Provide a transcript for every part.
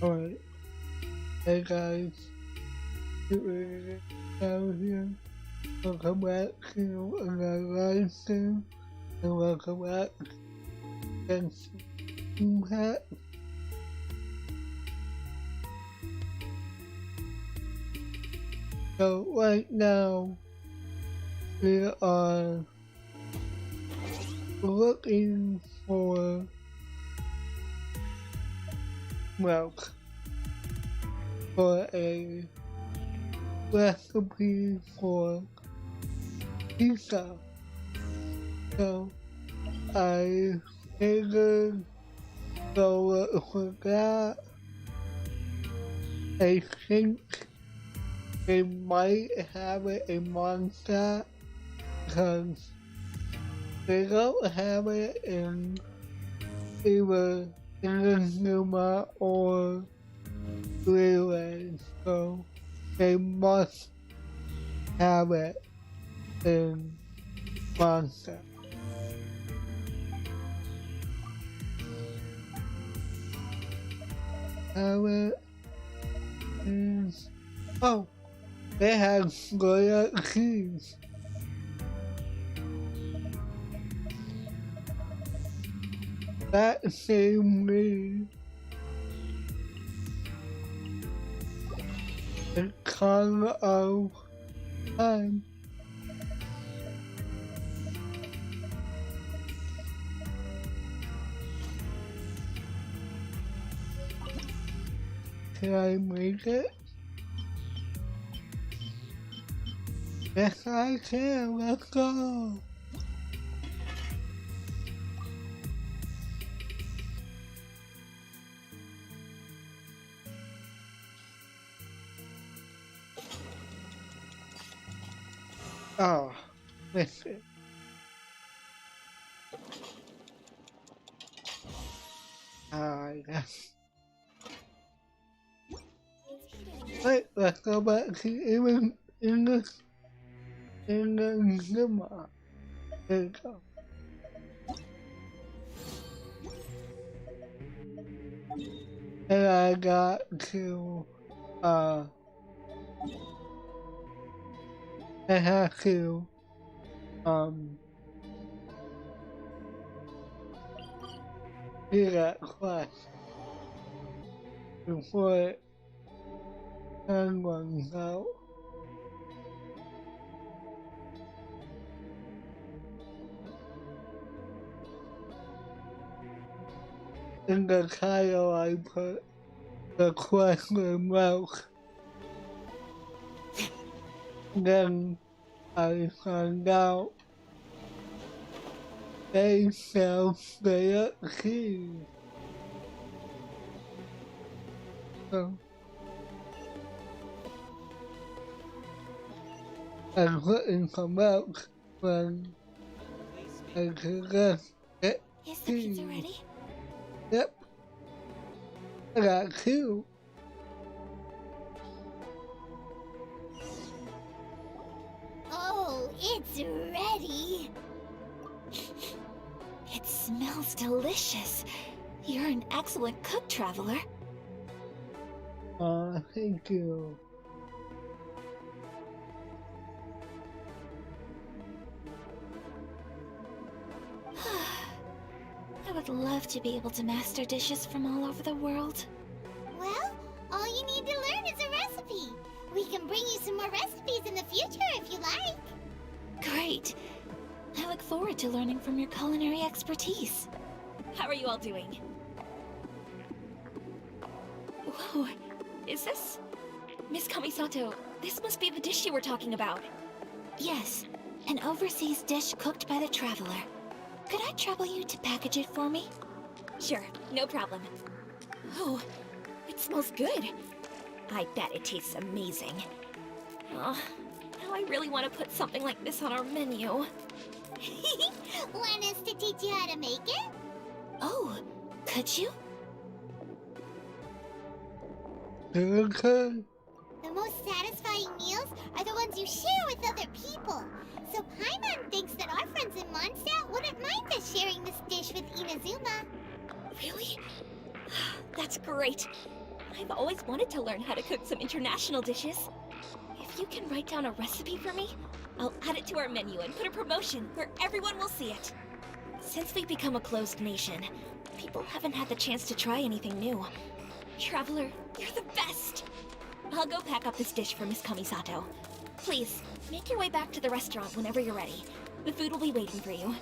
Alright, hey guys, it's down here. Welcome back to another live stream, and welcome back to Genshin Impact. So right now, we are looking for milk for a recipe for pizza. So I figured go look for that. I think they might have it in Mondstadt because they don't have it in either Inazuma or Relay, so they must have it in Mondstadt. Have it in... Oh! They have Goya cheese. That saved me a ton of time. Can I make it? Yes, I can. Let's go. Oh, listen. Yes. Wait, let's go back to even in the Zimmer. There you go. And I got to, I had to, do that quest before time runs out. In the title I put the quest with milk. Then I found out they sell straight up cheese. So I'm looking for milk when I could just get Is the pizza ready? Yep. I got two. Oh, it's ready! It smells delicious. You're an excellent cook, Traveler. Thank you. I would love to be able to master dishes from all over the world. Well, all you need to learn is a recipe. We can bring you some more recipes in the future if you like. Great. I look forward to learning from your culinary expertise. How are you all doing? Whoa, is this... Miss Kamisato, this must be the dish you were talking about. Yes, an overseas dish cooked by the Traveler. Could I trouble you to package it for me? Sure, no problem. Oh, it smells good. I bet it tastes amazing. Oh, now I really want to put something like this on our menu. Want us to teach you how to make it? Oh, could you? Okay. The most satisfying meals are the ones you share with other people. So Paimon thinks that our friends in Mondstadt wouldn't mind us sharing this dish with Inazuma. Really? That's great. I've always wanted to learn how to cook some international dishes. If you can write down a recipe for me, I'll add it to our menu and put a promotion where everyone will see it. Since we've become a closed nation, people haven't had the chance to try anything new. Traveler, you're the best! I'll go pack up this dish for Miss Kamisato. Please, make your way back to the restaurant whenever you're ready. The food will be waiting for you.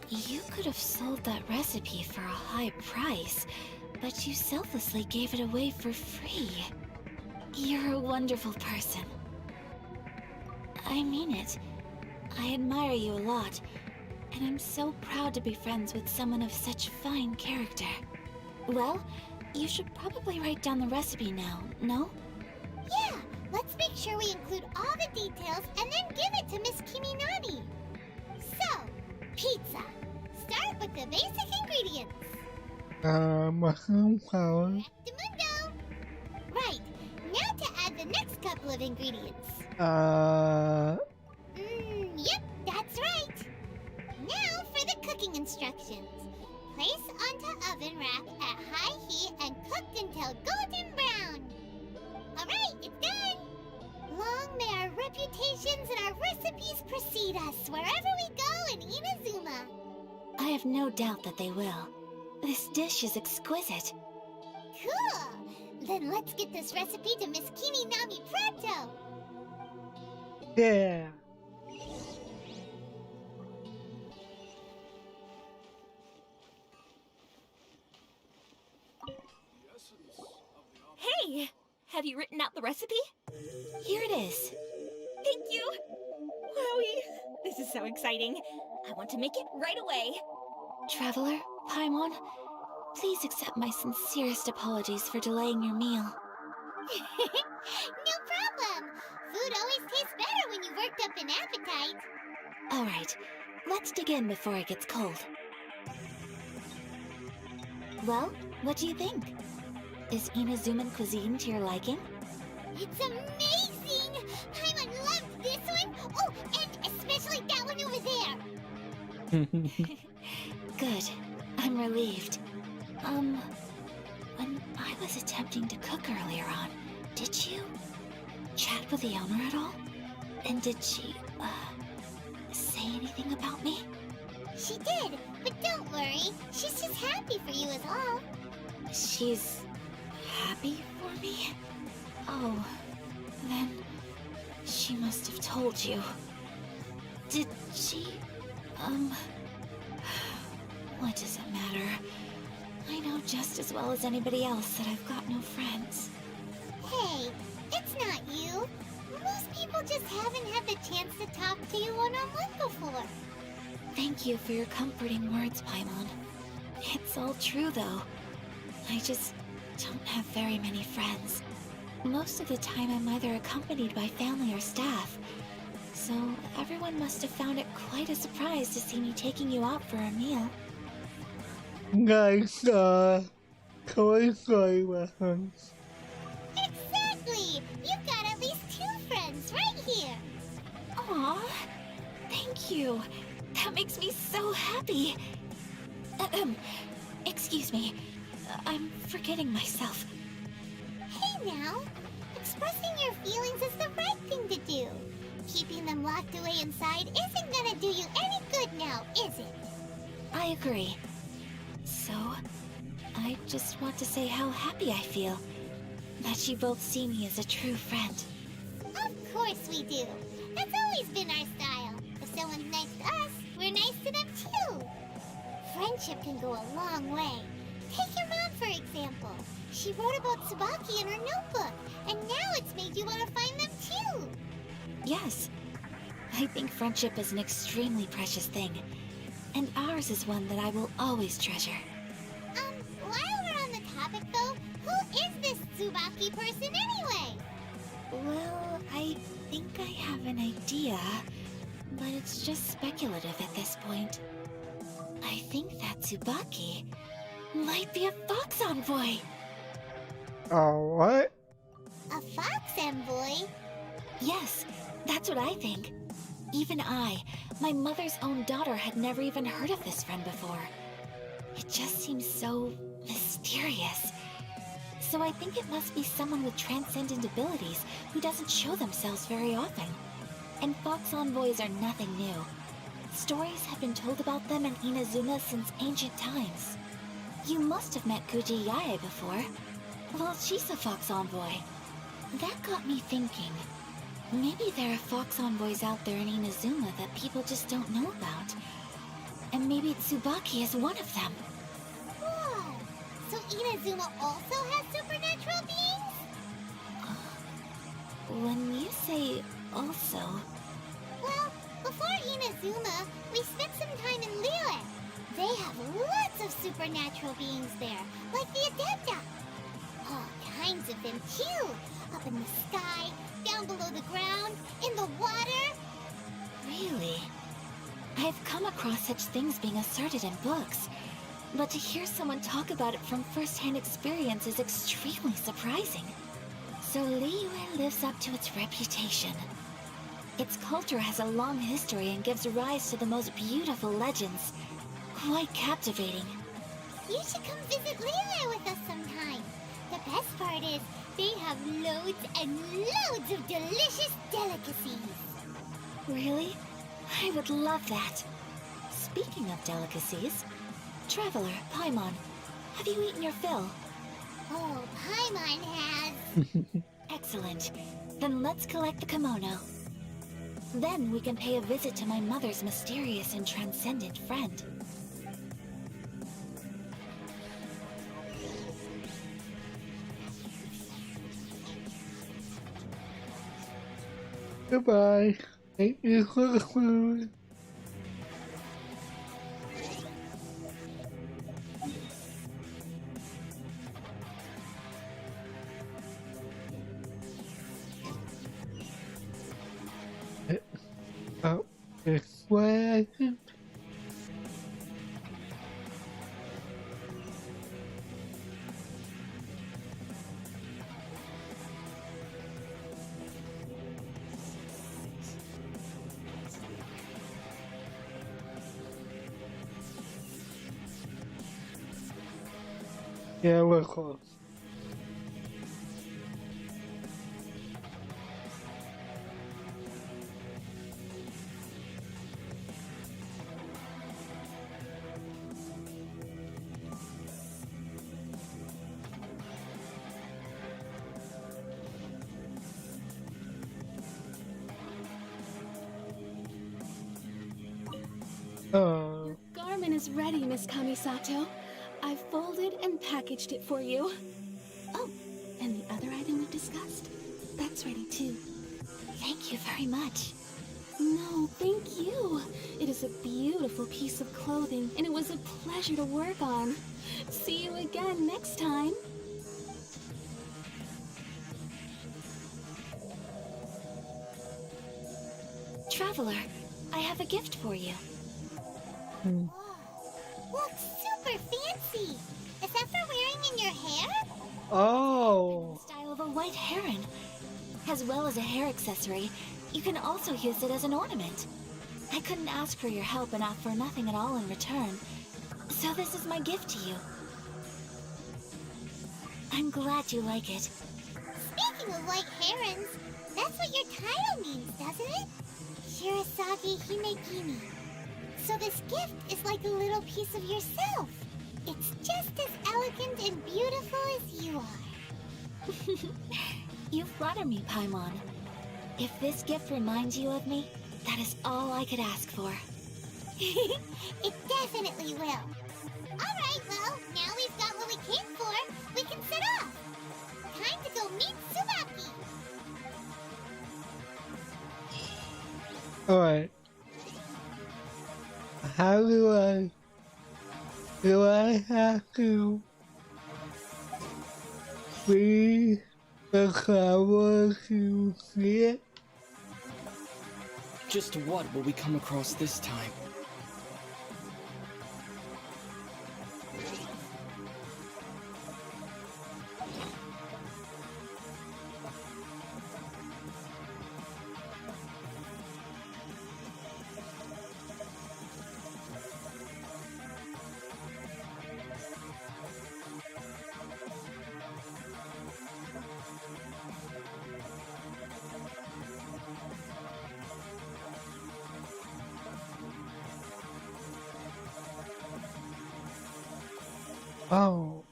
You could have sold that recipe for a high price, but you selflessly gave it away for free. You're a wonderful person. I mean it. I admire you a lot, and I'm so proud to be friends with someone of such fine character. Well, you should probably write down the recipe now, no? Yeah, let's make sure we include all the details and then give it to Miss Kiminani. So, pizza. Start with the basic ingredients. มะขามขาว Rectamundo. Right, now to add the next couple of ingredients. Yep, that's right. Now for the cooking instructions. Place onto oven rack at high heat and cooked until golden brown. Alright, it's done. Long may our reputations and our recipes precede us wherever we go in Inazuma. I have no doubt that they will. This dish is exquisite. Cool. Then let's get this recipe to Miss Kiminami pronto. แย่ Hey! Have you written out the recipe? Here it is. Thank you! Wowie! This is so exciting. I want to make it right away. Traveler, Paimon, please accept my sincerest apologies for delaying your meal. No problem. Food always tastes better when you've worked up an appetite. All right, let's dig in before it gets cold. Well, what do you think? Is Inazuman cuisine to your liking? It's amazing! Paimon loved this one. Oh, and especially that one over there. Good. I'm relieved. When I was attempting to cook earlier on, did you chat with the owner at all? And did she, say anything about me? She did, but don't worry. She's just happy for you is all. She's happy for me? Oh, then she must have told you. Did she, what does it matter? I know just as well as anybody else that I've got no friends. Hey, it's not you. Most people just haven't had the chance to talk to you one-on-one before. Thank you for your comforting words, Paimon. It's all true, though. I just don't have very many friends. Most of the time I'm either accompanied by family or staff. So everyone must have found it quite a surprise to see me taking you out for a meal. ง่ายกว่าเขาไม่เคยมา Exactly! You've got at least 2 friends right here. Aw, thank you. That makes me so happy. Excuse me. I'm forgetting myself. Hey now, expressing your feelings is the right thing to do. Keeping them locked away inside isn't gonna do you any good now, is it? I agree. So, I just want to say how happy I feel that you both see me as a true friend. Of course we do. That's always been our style. If someone's nice to us, we're nice to them too. Friendship can go a long way. Take your mom, for example. She wrote about Tsubaki in her notebook, and now it's made you want to find them too. Yes, I think friendship is an extremely precious thing, and ours is one that I will always treasure. While we're on the topic though, who is this Tsubaki person anyway? Well, I think I have an idea, but it's just speculative at this point. I think that Tsubaki might be a fox envoy. Oh, what? A fox envoy? Yes, that's what I think. Even I, my mother's own daughter, had never even heard of this friend before. It just seems so mysterious. So I think it must be someone with transcendent abilities who doesn't show themselves very often. And fox envoys are nothing new. Stories have been told about them in Inazuma since ancient times. You must have met Kuji Yae before. Well, she's a fox envoy. That got me thinking. Maybe there are fox envoys out there in Inazuma that people just don't know about. And maybe Tsubaki is one of them. Whoa! So Inazuma also has supernatural beings? When you say also... Well, before Inazuma, we spent some time in Liyue. They have lots of supernatural beings there, like the Adepta. All kinds of them too. Up in the sky, down below the ground, in the water. Really? I've come across such things being asserted in books, but to hear someone talk about it from first-hand experience is extremely surprising. So Liyue lives up to its reputation. Its culture has a long history and gives rise to the most beautiful legends. Quite captivating. You should come visit Liyue with us sometime. The best part is, they have loads and loads of delicious delicacies. Really? I would love that. Speaking of delicacies, Traveler, Paimon, have you eaten your fill? Oh, Paimon has. Excellent. Then let's collect the kimono. Then we can pay a visit to my mother's mysterious and transcendent friend. Goodbye. Thank you for the food. Oh, this way, I think. Yeah, we're close. Your garment is ready, Miss Kamisato. I've folded and packaged it for you. Oh, and the other item we discussed? That's ready too. Thank you very much. No, thank you. It is a beautiful piece of clothing, and it was a pleasure to work on. See you again next time. Traveler, I have a gift for you. Whoa. Looks super fancy. Is that for wearing in your hair? Oh. Style of a white heron. As well as a hair accessory, you can also use it as an ornament. I couldn't ask for your help and ask for nothing at all in return. So this is my gift to you. I'm glad you like it. Speaking of white herons, that's what your title means, doesn't it? Shirasagi Himegimi. So this gift is like a little piece of yourself. It's just as elegant and beautiful as you are. You flatter me, Paimon. If this gift reminds you of me, that is all I could ask for. It definitely will. Alright, well, now we've got what we came for. We can set off. Time to go meet Tsubaki. Alright. How do I have to read the cover to see it? Just what will we come across this time? Oh.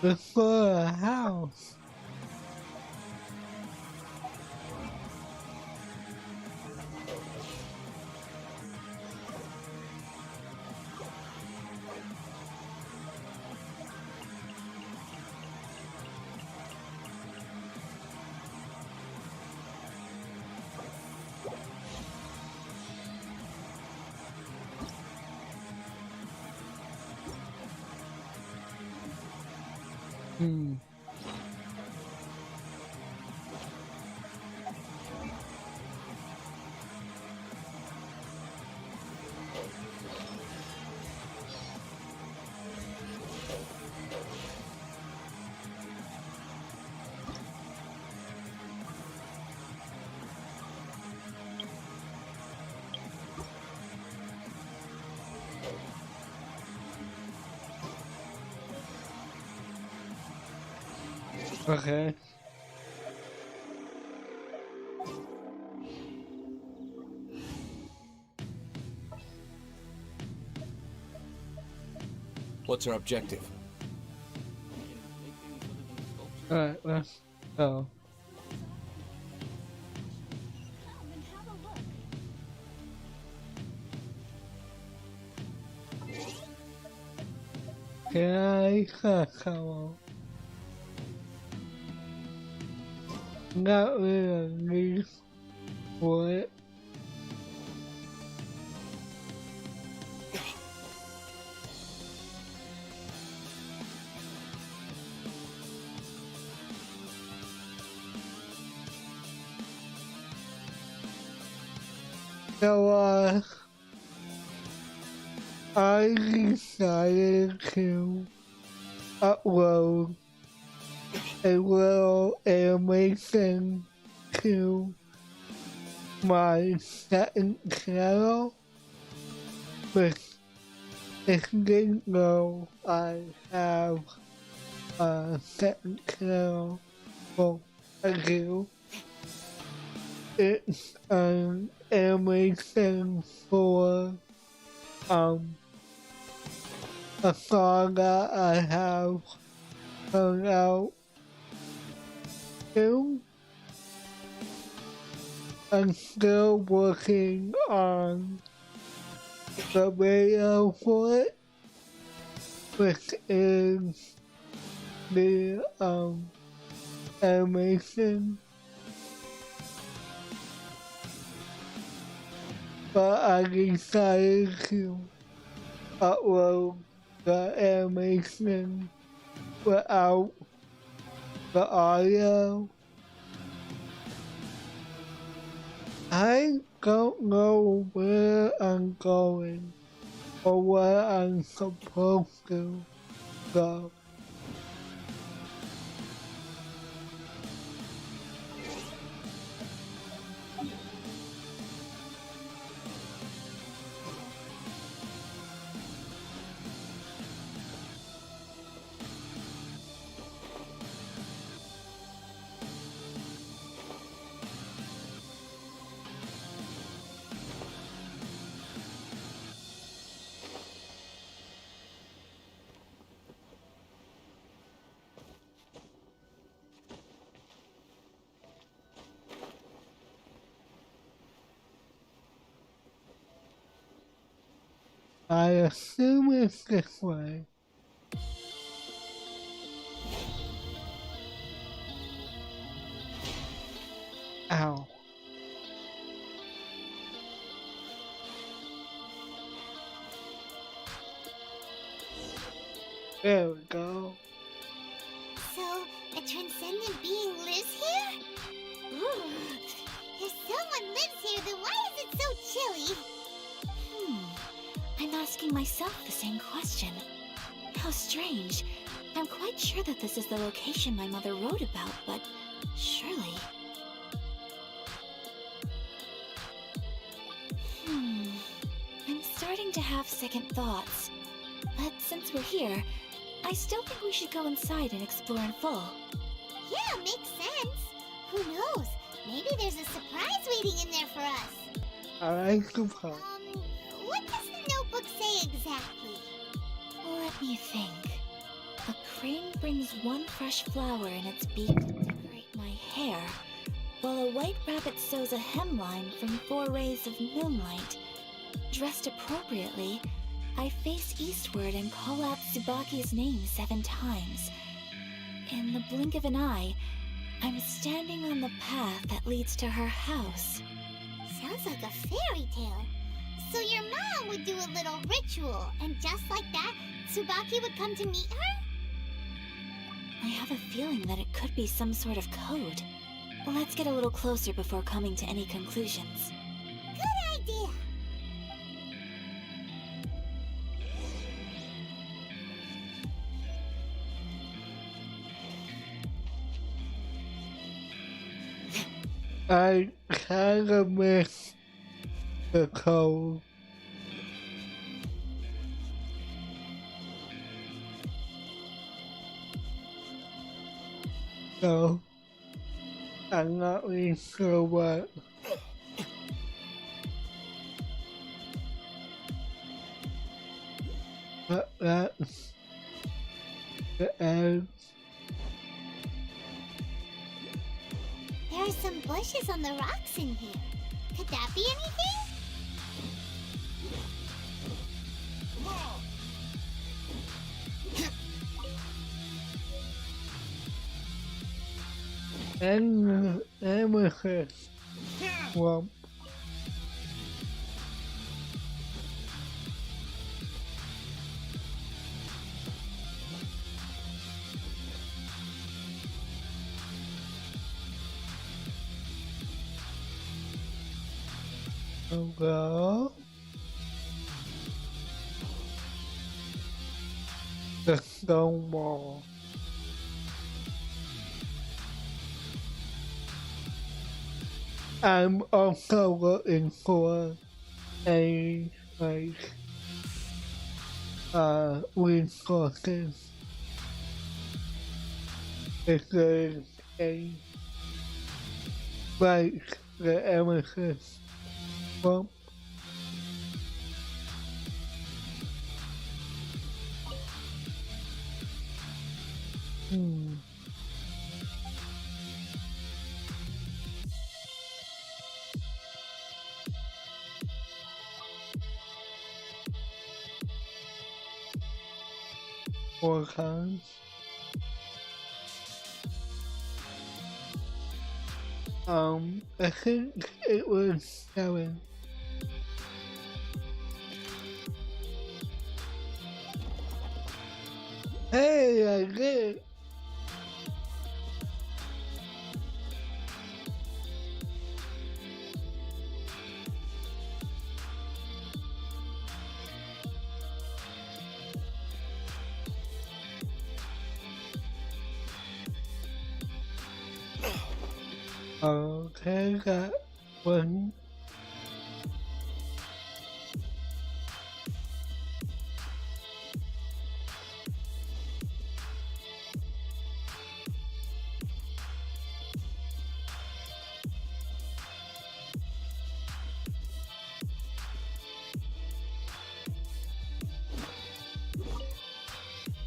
Before a house. Hmm. Okay. What's our objective? Alright, let's go. Can I come on? Not really for it. So, I decided to upload a little animation to my second channel, which if you didn't know, I have a second channel. Well, I do. It's an animation for a song that I have come out soon. I'm still working on the video for it, which is the animation. But I decided to upload the animation without the audio. I don't know where I'm going or where I'm supposed to go. I assume it's this way. Ow. There we go. So, a transcendent being lives here? Ooh. If someone lives here, then why is it so chilly? I'm asking myself the same question. How strange. I'm quite sure that this is the location my mother wrote about, but surely... I'm starting to have second thoughts. But since we're here, I still think we should go inside and explore in full. Yeah, makes sense. Who knows? Maybe there's a surprise waiting in there for us. I suppose. What does the notebook say exactly? Let me think. A crane brings one fresh flower in its beak to decorate my hair, while a white rabbit sews a hemline from 4 rays of moonlight. Dressed appropriately, I face eastward and call out Tsubaki's name 7 times. In the blink of an eye, I'm standing on the path that leads to her house. Sounds like a fairy tale. So your mom would do a little ritual, and just like that, Tsubaki would come to meet her? I have a feeling that it could be some sort of code. Let's get a little closer before coming to any conclusions. Good idea. I kind of miss the code. So, I'm not really sure what that's the end. There are some bushes on the rocks in here. Could that be anything? Amethyst swamp. Go. The stone wall. I'm also looking for a resources. If there's a like the amethyst swamp. Four times. I think it was 7. Hey, I did. Okay, that one.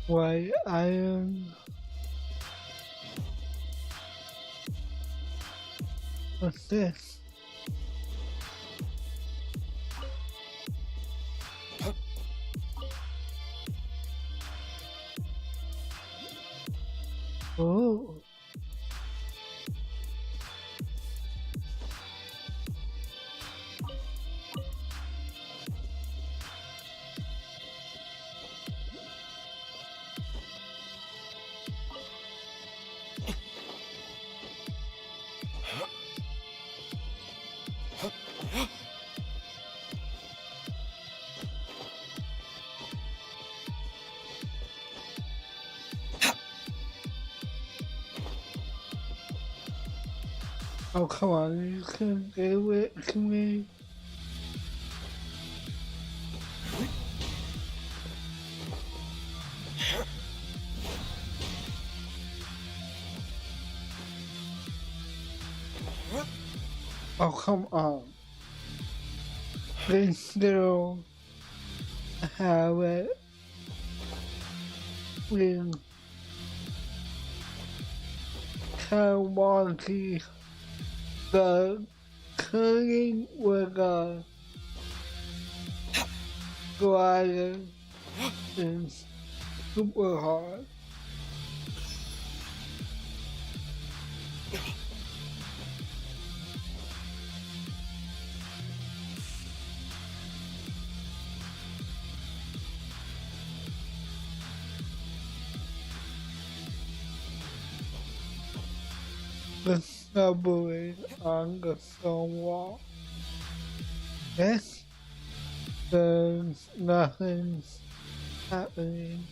White iron. What's this? Oh. Oh, come on, you can give it to me. Oh, come on. They still have it with Kawaki. The cutting with a glider is super hard. The subway on the stone wall. Yes, there's nothing happening.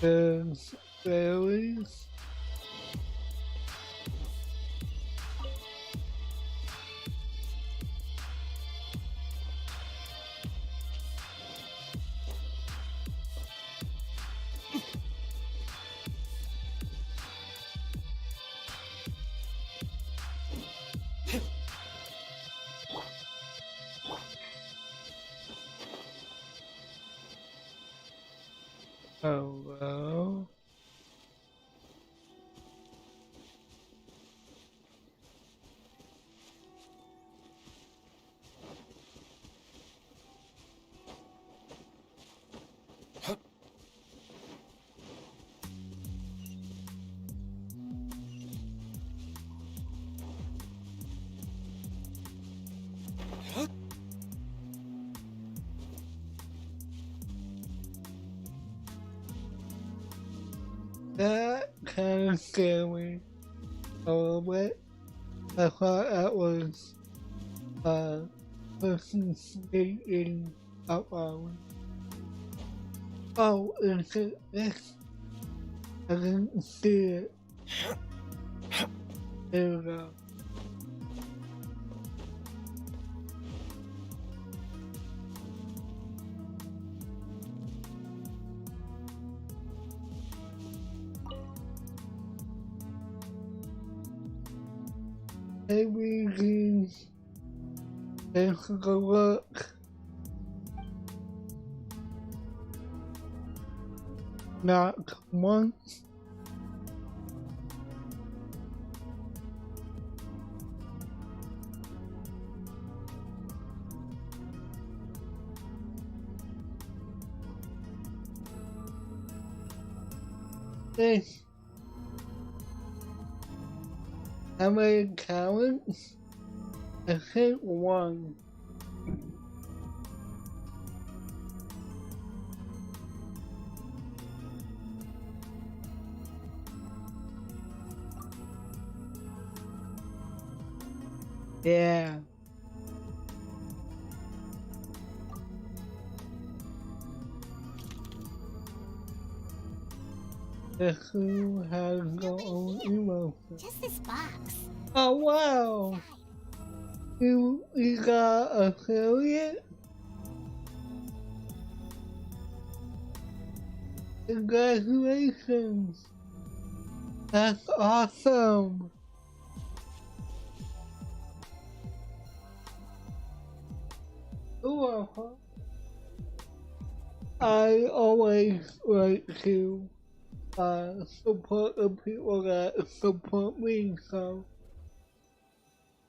There's fairies. Hello? That kind of scared me a little bit. I thought that was a person sneaking up on me. Oh, is it this? I didn't see it. There we go. Maybe these take a look. Not once. Hey. How many talents? I think one. Yeah. Who has their own emotion? Just this box. Oh wow! You got affiliate? Congratulations! That's awesome! Cool. I always like to support the people that support me, so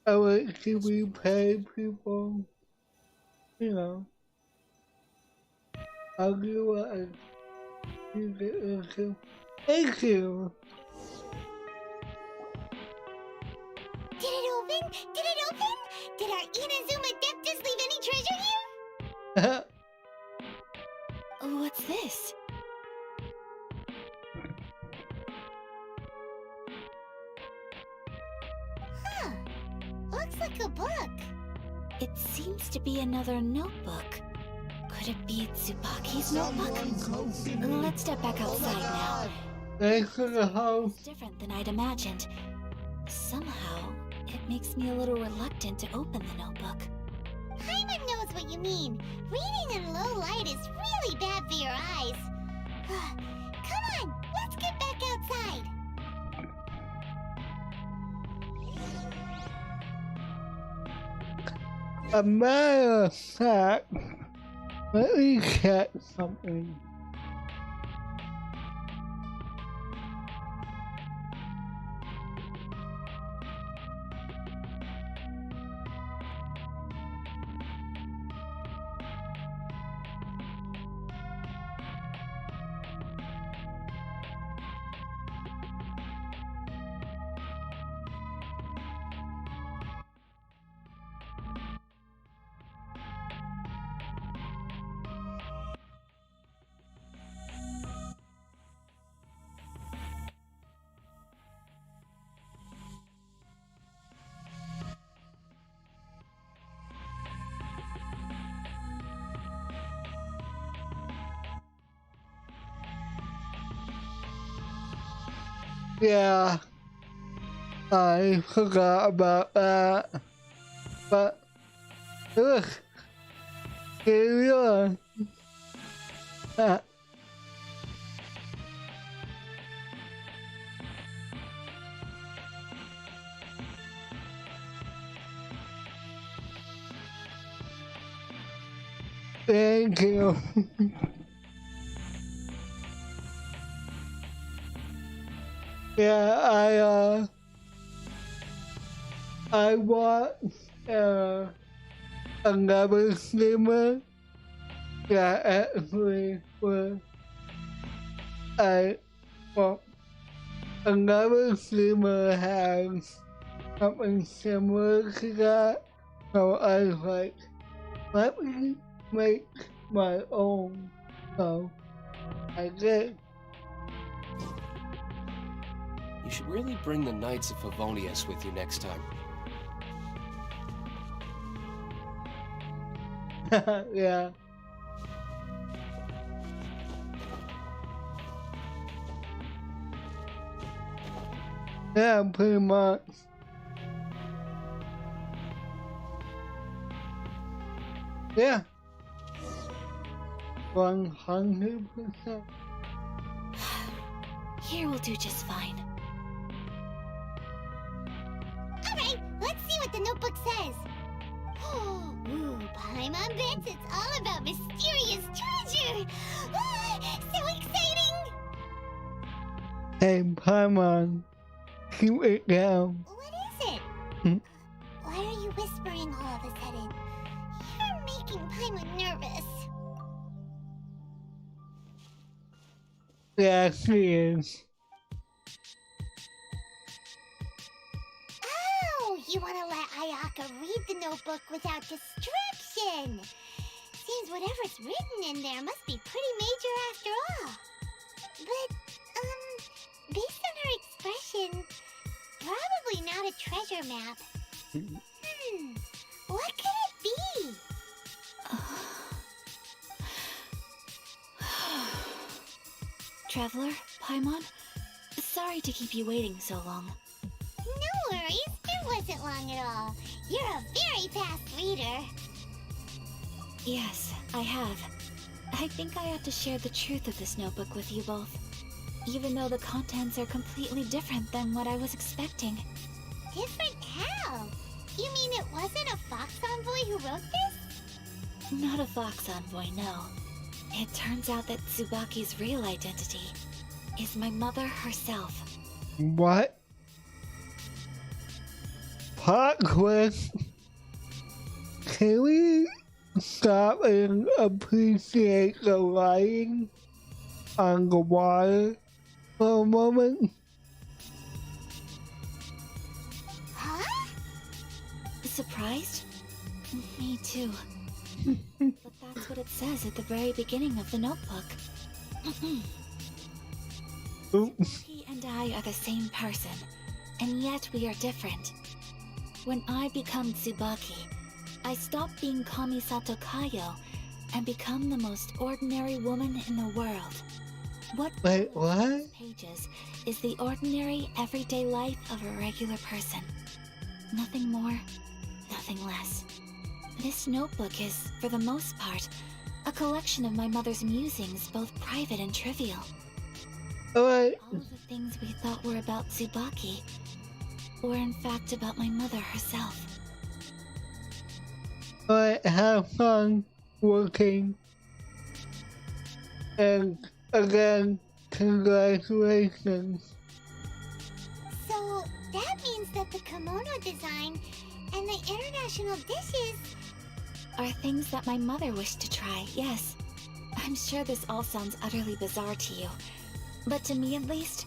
I like to repay people, you know. I'll do what I do get into. Thank you! Did it open? Did it open? Did our Inazuma Adeptus leave any treasure here? What's this? Huh. Looks like a book. It seems to be another notebook. Could it be Tsubaki's notebook? Let's step back outside now. Thanks for the house. It's different than I'd imagined. Somehow, it makes me a little reluctant to open the notebook. Paimon knows what you mean. Reading in low light is really bad for your eyes. Come on, let's get back outside. A matter of fact, let me check something. Yeah, I forgot about that. But look, here we are. Ah, thank you. Yeah, I watched another streamer that actually was well, another streamer has something similar to that, so I was like, let me make my own. So I did. You should really bring the Knights of Favonius with you next time. Yeah. Yeah, pretty much. Yeah. 100%. Here will do just fine. Alright, let's see what the notebook says. Ooh, Paimon bets it's all about mysterious treasure. So exciting! Hey, Paimon, keep it down. What is it? Hmm? Why are you whispering all of a sudden? You're making Paimon nervous. Yeah, she is. Oh, you want to let Ayaka read the notebook without distraction. Seems whatever's written in there must be pretty major after all. But, based on her expression, probably not a treasure map. What could it be? Traveler, Paimon, sorry to keep you waiting so long. No worries, it wasn't long at all. You're a very fast reader. Yes, I have. I think I ought to share the truth of this notebook with you both, even though the contents are completely different than what I was expecting. Different how? You mean it wasn't a Fox Envoy who wrote this? Not a Fox Envoy, no. It turns out that Tsubaki's real identity is my mother herself. What? Plot twist. Can we stop and appreciate the lighting on the water for a moment? Huh? Surprised? Me too. But that's what it says at the very beginning of the notebook. Oops. He and I are the same person, and yet we are different. When I become Tsubaki, I stop being Kamisato Kayo and become the most ordinary woman in the world. What Wait, what? pages is the ordinary, everyday life of a regular person. Nothing more, nothing less. This notebook is, for the most part, a collection of my mother's musings, both private and trivial. Alright. All of the things we thought were about Tsubaki were in fact about my mother herself. but have fun working. And again, congratulations. So that means that the kimono design and the international dishes. Are things that my mother wished to try, yes. I'm sure this all sounds utterly bizarre to you, but to me at least,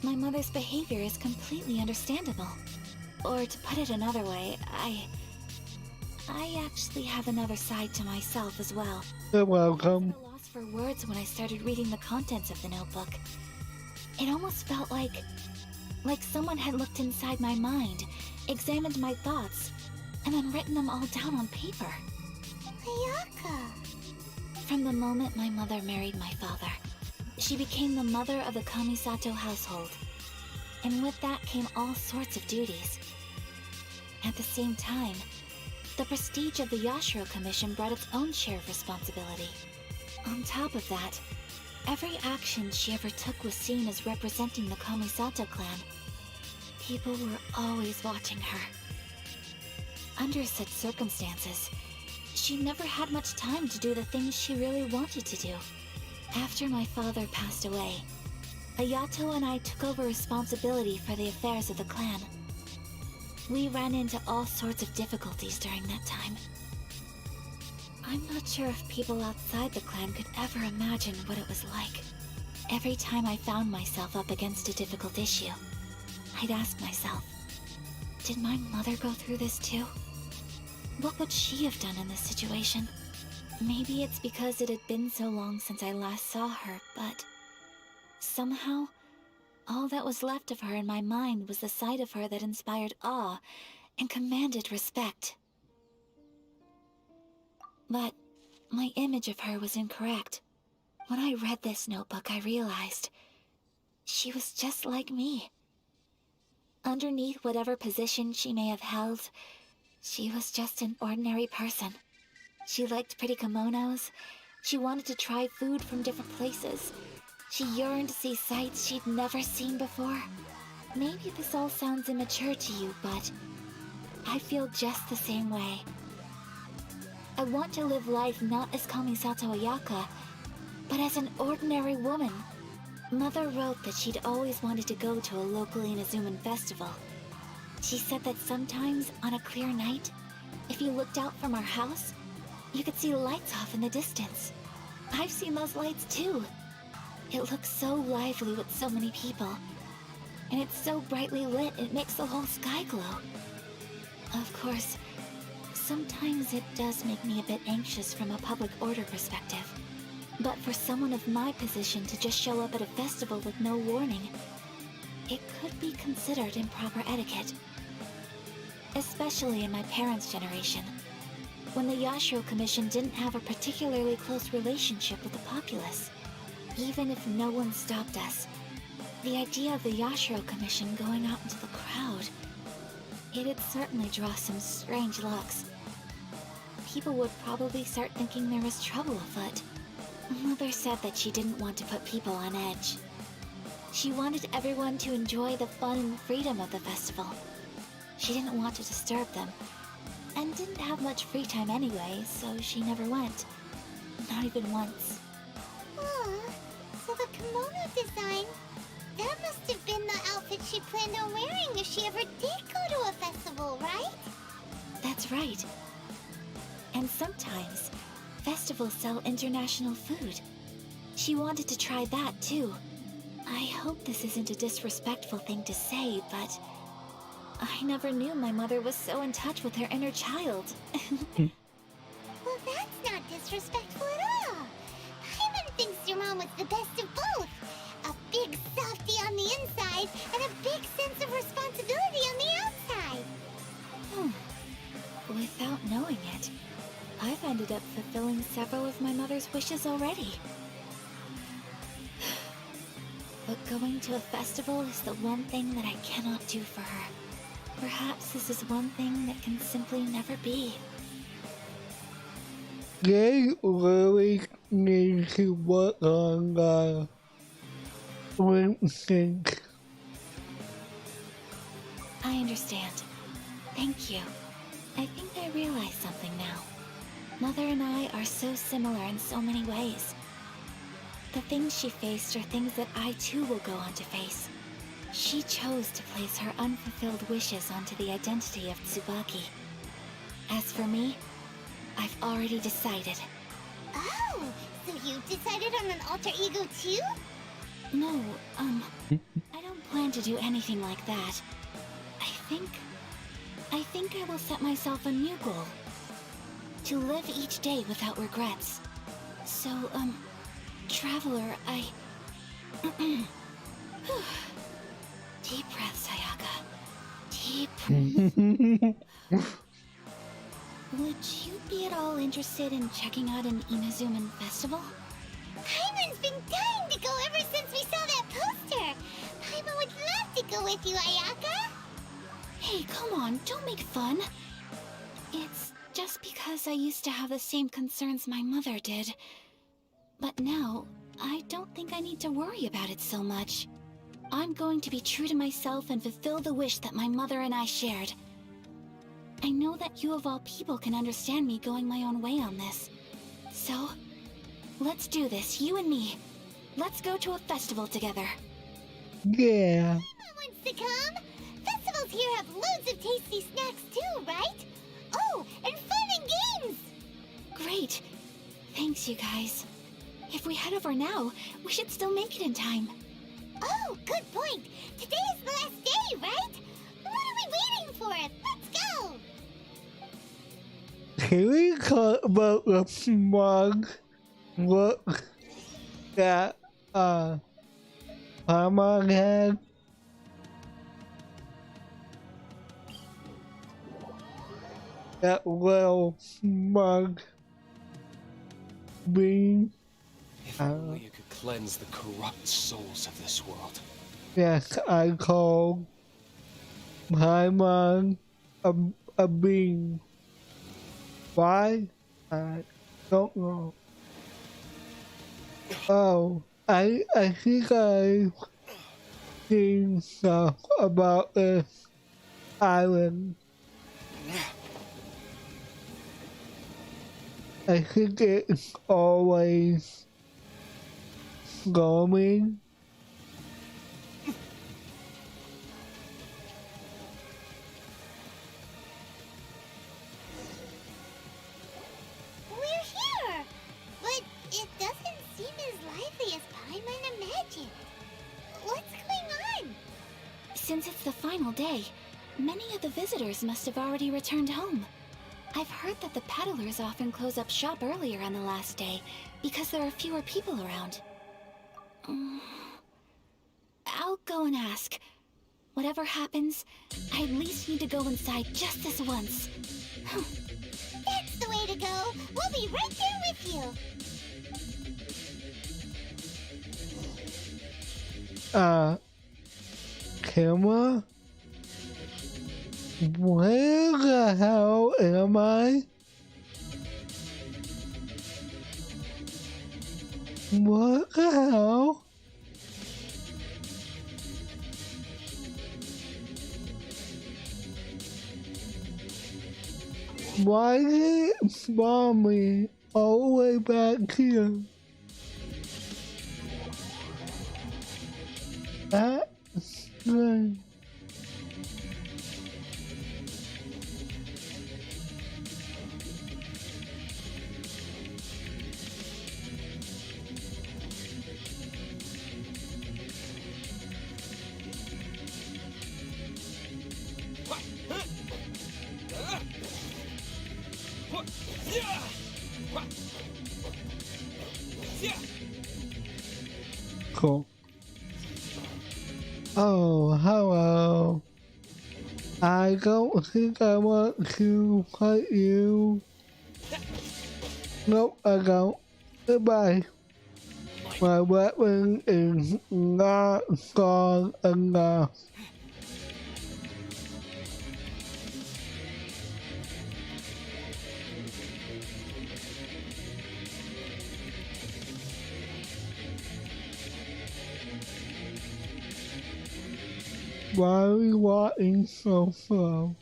my mother's behavior is completely understandable. Or to put it another way, I actually have another side to myself as well. You're I welcome. was at a loss for words when I started reading the contents of the notebook. It almost felt like someone had looked inside my mind, examined my thoughts, and then written them all down on paper. Ayaka. From the moment my mother married my father, she became the mother of the Kamisato household. And with that came all sorts of duties. At the same time, the prestige of the Yashiro Commission brought its own share of responsibility. On top of that, every action she ever took was seen as representing the Kamisato clan. People were always watching her. Under such circumstances, she never had much time to do the things she really wanted to do. After my father passed away, Ayato and I took over responsibility for the affairs of the clan. We ran into all sorts of difficulties during that time. I'm not sure if people outside the clan could ever imagine what it was like. Every time I found myself up against a difficult issue, I'd ask myself, did my mother go through this too? What would she have done in this situation? Maybe it's because it had been so long since I last saw her, but somehow, all that was left of her in my mind was the side of her that inspired awe and commanded respect. But my image of her was incorrect. When I read this notebook, I realized she was just like me. Underneath whatever position she may have held, she was just an ordinary person. She liked pretty kimonos. She wanted to try food from different places. She yearned to see sights she'd never seen before. Maybe this all sounds immature to you, but I feel just the same way. I want to live life not as Kamisato Ayaka, but as an ordinary woman. Mother wrote that she'd always wanted to go to a local Inazuman festival. She said that sometimes, on a clear night, if you looked out from our house, you could see lights off in the distance. I've seen those lights too. It looks so lively with so many people. And it's so brightly lit, it makes the whole sky glow. Of course, sometimes it does make me a bit anxious from a public order perspective. But for someone of my position to just show up at a festival with no warning, it could be considered improper etiquette. Especially in my parents' generation, when the Yashiro Commission didn't have a particularly close relationship with the populace. Even if no one stopped us, the idea of the Yashiro Commission going out into the crowd, it'd certainly draw some strange looks. People would probably start thinking there was trouble afoot. Mother said that she didn't want to put people on edge. She wanted everyone to enjoy the fun and freedom of the festival. She didn't want to disturb them, and didn't have much free time anyway, so she never went. Not even once. So the kimono design, that must have been the outfit she planned on wearing if she ever did go to a festival, right? That's right. And sometimes, festivals sell international food. She wanted to try that too. I hope this isn't a disrespectful thing to say, but I never knew my mother was so in touch with her inner child. Well, that's not disrespectful at all. Paimon thinks your mom was the best of both. A big softie on the inside and a big sense of responsibility on the outside. Without knowing it, I've ended up fulfilling several of my mother's wishes already. But going to a festival is the one thing that I cannot do for her. Perhaps this is one thing that can simply never be. They really need to work on the lip sync. I understand. Thank you. I think I realize something now. Mother and I are so similar in so many ways. The things she faced are things that I too will go on to face. She chose to place her unfulfilled wishes onto the identity of Tsubaki. As for me, I've already decided. Oh, so you've decided on an alter ego too? No, I don't plan to do anything like that. I think I will set myself a new goal. To live each day without regrets. So, Traveler, Deep breath, Sayaka. Deep breath. Would you be at all interested in checking out an Inazuman festival? Paimon's been dying to go ever since we saw that poster! Paimon would love to go with you, Ayaka! Hey, come on, don't make fun. It's just because I used to have the same concerns my mother did. But now, I don't think I need to worry about it so much. I'm going to be true to myself and fulfill the wish that my mother and I shared. I know that you of all people can understand me going my own way on this. So, let's do this, you and me. Let's go to a festival together. Yeah. Paimon wants to come! Festivals here have loads of tasty snacks too, right? Oh, and fun and games! Great. Thanks, you guys. If we head over now, we should still make it in time. Oh, good point! Today is the last day, right? What are we waiting for? Let's go! Can we talk about the smug look that Paimon had? That little smug being. If only you could cleanse the corrupt souls of this world. Yes, I call Paimon a being. Why? I don't know. Oh, I think I've seen stuff about this island. I think it's always going. We're here! But it doesn't seem as lively as Paimon imagined. What's going on? Since it's the final day, many of the visitors must have already returned home. I've heard that the peddlers often close up shop earlier on the last day because there are fewer people around. I'll go and ask. Whatever happens, I at least need to go inside just this once. That's the way to go! We'll be right there with you! Camera? Where the hell am I? What the hell? Why did it spawn me all the way back here? That's strange. Cool. Oh, hello. I don't think I want to fight you. Nope, I don't. Goodbye. My weapon is not strong enough. Why are we walking so slow?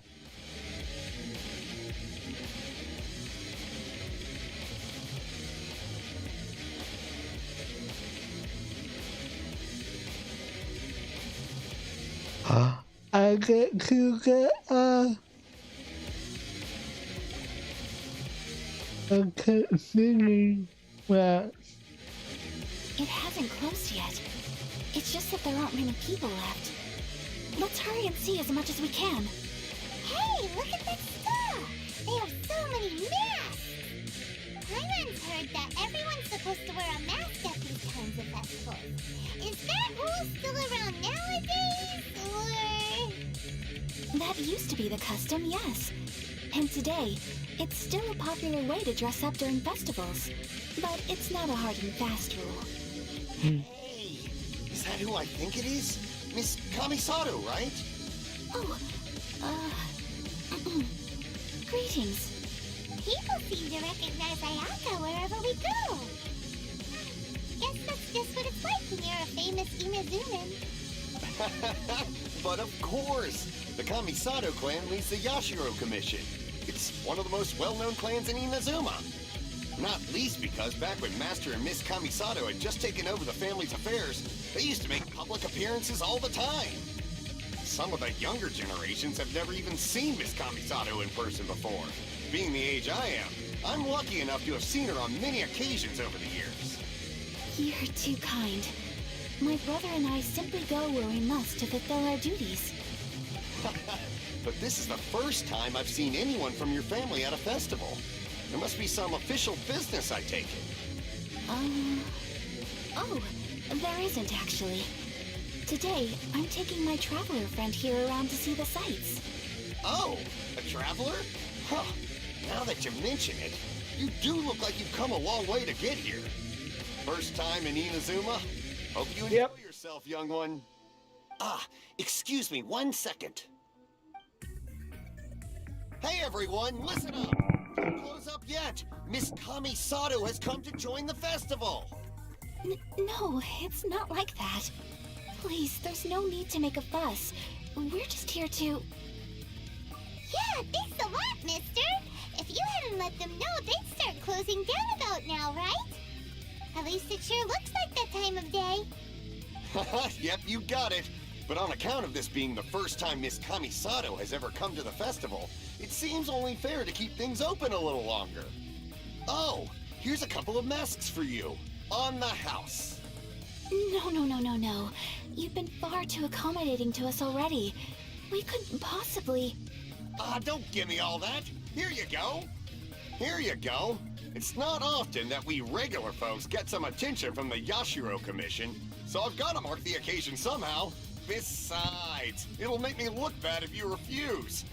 I get to get a continuing that. It hasn't closed yet. It's just that there aren't many people left. Let's hurry and see as much as we can. Hey, look at that stuff! They have so many masks! Paimon's heard that everyone's supposed to wear a mask at these kinds of festivals. Is that rule still around nowadays, or...? That used to be the custom, yes. And today, it's still a popular way to dress up during festivals. But it's not a hard and fast rule. Hey, is that who I think it is? Miss Kamisato, right? Oh, greetings. People seem to recognize Ayaka wherever we go. Guess that's just what it's like when you're a famous Inazuman. But of course! The Kamisato clan leads the Yashiro Commission. It's one of the most well-known clans in Inazuma. Not least because back when Master and Miss Kamisato had just taken over the family's affairs, they used to make public appearances all the time. Some of the younger generations have never even seen Miss Kamisato in person before. Being the age I am, I'm lucky enough to have seen her on many occasions over the years. You're too kind. My brother and I simply go where we must to fulfill our duties. But this is the first time I've seen anyone from your family at a festival. There must be some official business, I take it. Oh, there isn't actually. Today, I'm taking my traveler friend here around to see the sights. Oh, a traveler? Huh. Now that you mention it, you do look like you've come a long way to get here. First time in Inazuma? Hope you enjoy yourself, young one. Ah, excuse me 1 second. Hey everyone, listen up! Don't close up yet! Miss Kamisato has come to join the festival! No, it's not like that. Please, there's no need to make a fuss. We're just here to... Yeah, thanks a lot, mister! If you hadn't let them know, they'd start closing down about now, right? At least it sure looks like that time of day. Yep, you got it. But on account of this being the first time Miss Kamisato has ever come to the festival, it seems only fair to keep things open a little longer. Oh, here's a couple of masks for you. On the house. No. You've been far too accommodating to us already. We couldn't possibly... Don't give me all that. Here you go. Here you go. It's not often that we regular folks get some attention from the Yashiro Commission, so I've got to mark the occasion somehow. Besides, it'll make me look bad if you refuse.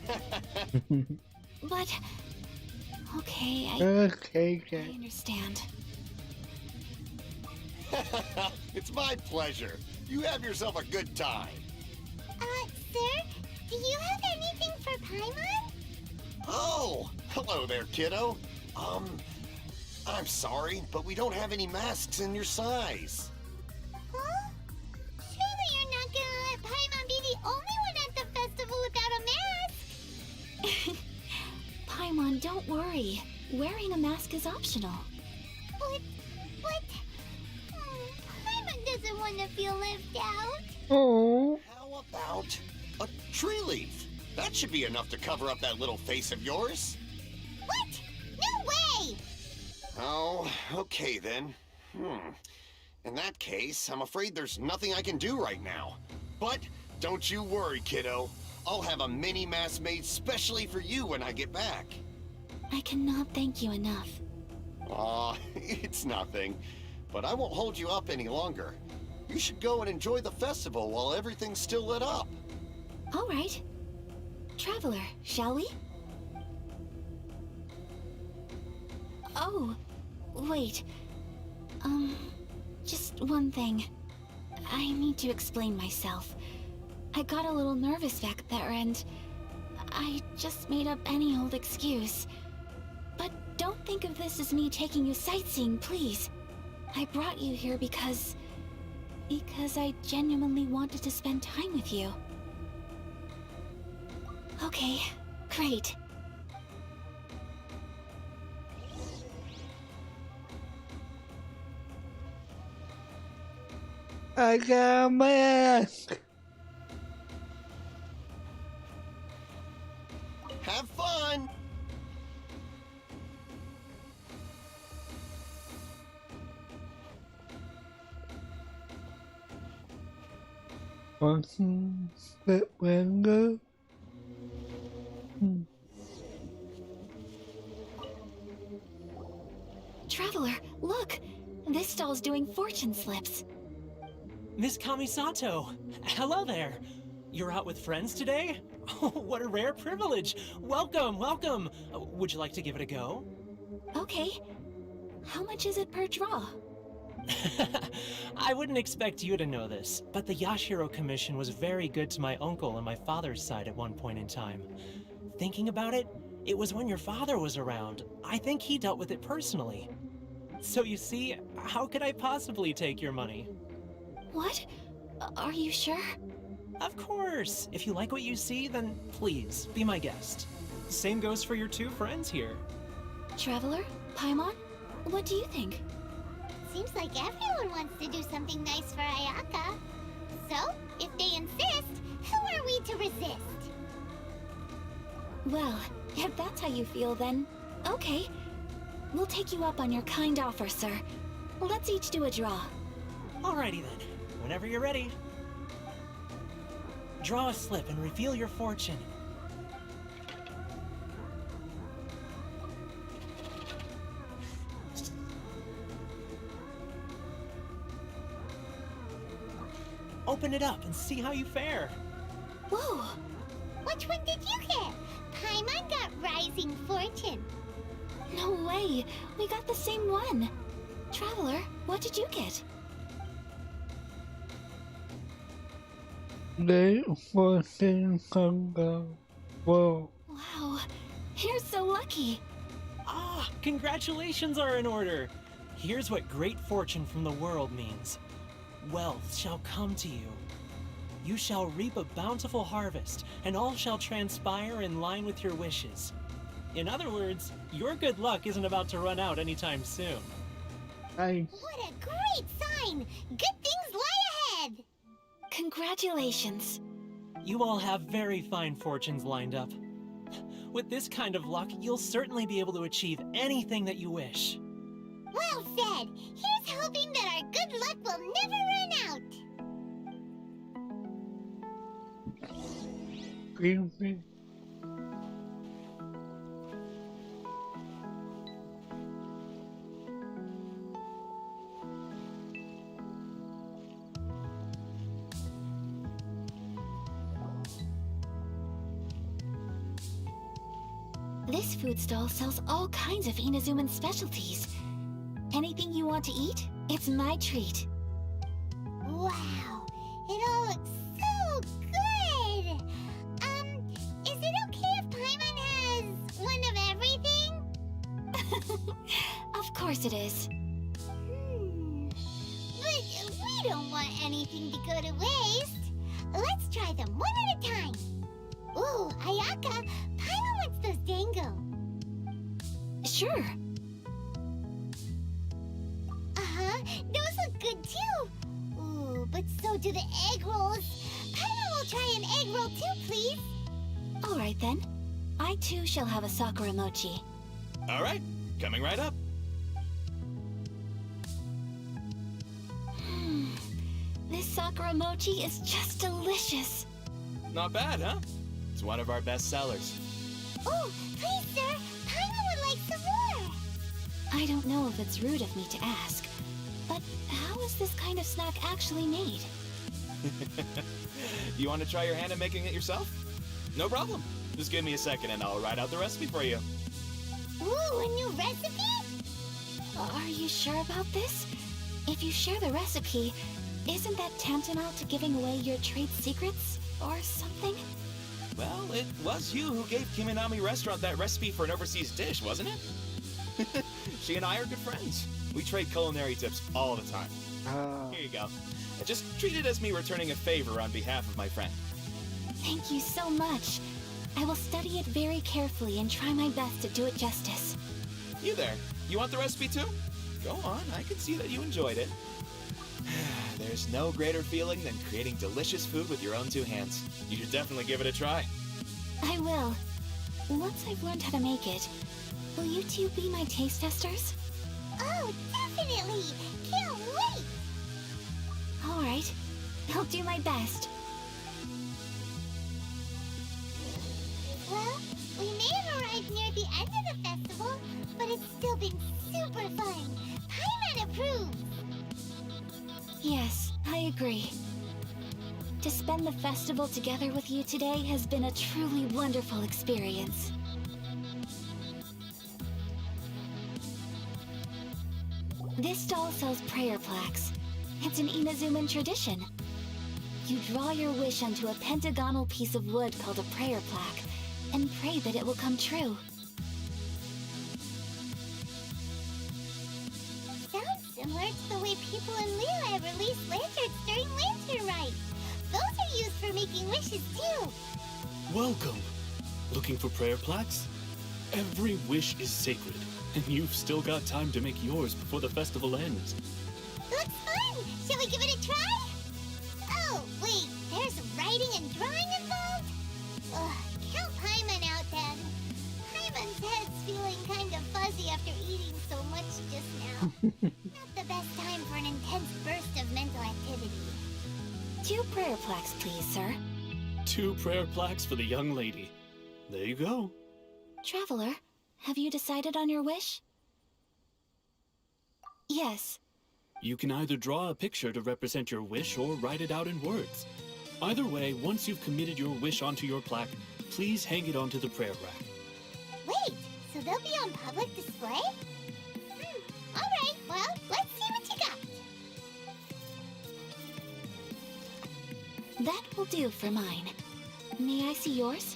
But... Okay, I understand. It's my pleasure. You have yourself a good time. Sir, do you have anything for Paimon? Oh, hello there, kiddo. I'm sorry, but we don't have any masks in your size. Huh? Surely you're not gonna let Paimon be the only one at the festival without a mask? Paimon, don't worry. Wearing a mask is optional. But... Paimon doesn't want to feel left out. Oh. How about a tree leaf? That should be enough to cover up that little face of yours. What? No way! Oh, okay then. In that case, I'm afraid there's nothing I can do right now. But don't you worry, kiddo. I'll have a mini mask made specially for you when I get back. I cannot thank you enough. Aw, it's nothing. But I won't hold you up any longer. You should go and enjoy the festival while everything's still lit up. All right. Traveler, shall we? Oh, wait. Just one thing. I need to explain myself. I got a little nervous back there and I just made up any old excuse. But don't think of this as me taking you sightseeing, please. I brought you here because I genuinely wanted to spend time with you. Okay, great. I got a mask. Have fun! Watching the window. Traveler, look! This stall's doing fortune slips. Miss Kamisato, hello there. You're out with friends today? Oh, what a rare privilege. Welcome, welcome. Would you like to give it a go? Okay. How much is it per draw? I wouldn't expect you to know this, but the Yashiro Commission was very good to my uncle on my father's side at one point in time. Thinking about it, it was when your father was around. I think he dealt with it personally. So you see, how could I possibly take your money? What? Are you sure? Of course! If you like what you see, then please, be my guest. Same goes for your two friends here. Traveler? Paimon? What do you think? Seems like everyone wants to do something nice for Ayaka. So, if they insist, who are we to resist? Well, if that's how you feel, then okay. We'll take you up on your kind offer, sir. Let's each do a draw. Alrighty then, whenever you're ready. Draw a slip and reveal your fortune. Open it up and see how you fare. Whoa! Which one did you get? Paimon got Rising Fortune. No way! We got the same one! Traveler, what did you get? They fortune combo. Whoa. Wow, you're so lucky! Ah, congratulations are in order. Here's what great fortune from the world means. Wealth shall come to you. You shall reap a bountiful harvest, and all shall transpire in line with your wishes. In other words, your good luck isn't about to run out anytime soon. Nice. What a great sign! Good things lie ahead! Congratulations! You all have very fine fortunes lined up. With this kind of luck, you'll certainly be able to achieve anything that you wish. Well said! Here's hoping that our good luck will never run out! Green. This food stall sells all kinds of Inazuman specialties. Anything you want to eat, it's my treat. Wow! It all looks so good! Is it okay if Paimon has one of everything? Of course it is. But we don't want anything to go to waste. Let's try them one at a time. Ooh, Ayaka, Paimon wants those dango. Sure. Uh-huh, those look good too. Ooh, but so do the egg rolls. Paimon will try an egg roll too, please. All right then. I too shall have a Sakura mochi. All right, coming right up. This Sakura mochi is just delicious. Not bad, huh? It's one of our best sellers. Oh, please, sir. Paimon would like some more. I don't know if it's rude of me to ask, but how is this kind of snack actually made? You want to try your hand at making it yourself? No problem. Just give me a second and I'll write out the recipe for you. Ooh, a new recipe? Are you sure about this? If you share the recipe, isn't that tantamount to giving away your trade secrets or something? Well, it was you who gave Kiminami Restaurant that recipe for an overseas dish, wasn't it? She and I are good friends. We trade culinary tips all the time. Here you go. Just treat it as me returning a favor on behalf of my friend. Thank you so much. I will study it very carefully and try my best to do it justice. You there. You want the recipe too? Go on, I can see that you enjoyed it. There's no greater feeling than creating delicious food with your own two hands. You should definitely give it a try. I will. Once I've learned how to make it, will you two be my taste testers? Oh, definitely! Can't wait! Alright, I'll do my best. Well, we may have arrived near the end of the festival, but it's still been super fun. Paimon approves! Yes, I agree. To spend the festival together with you today has been a truly wonderful experience. This doll sells prayer plaques. It's an Inazuman tradition. You draw your wish onto a pentagonal piece of wood called a prayer plaque, and pray that it will come true. Sounds similar to the way people in Liyue release lanterns during lantern rites. Those are used for making wishes too. Welcome! Looking for prayer plaques? Every wish is sacred, and you've still got time to make yours before the festival ends. Looks fun! Shall we give it a try? Oh, wait, there's writing and drawing involved? Ugh, count Paimon out then. Paimon's head's feeling kind of fuzzy after eating so much just now. Not the best time for an intense burst of mental activity. 2 prayer plaques, please, sir. 2 prayer plaques for the young lady. There you go. Traveler, have you decided on your wish? Yes. You can either draw a picture to represent your wish or write it out in words. Either way, once you've committed your wish onto your plaque, please hang it onto the prayer rack. Wait, so they'll be on public display? Alright, well, let's see what you got. That will do for mine. May I see yours?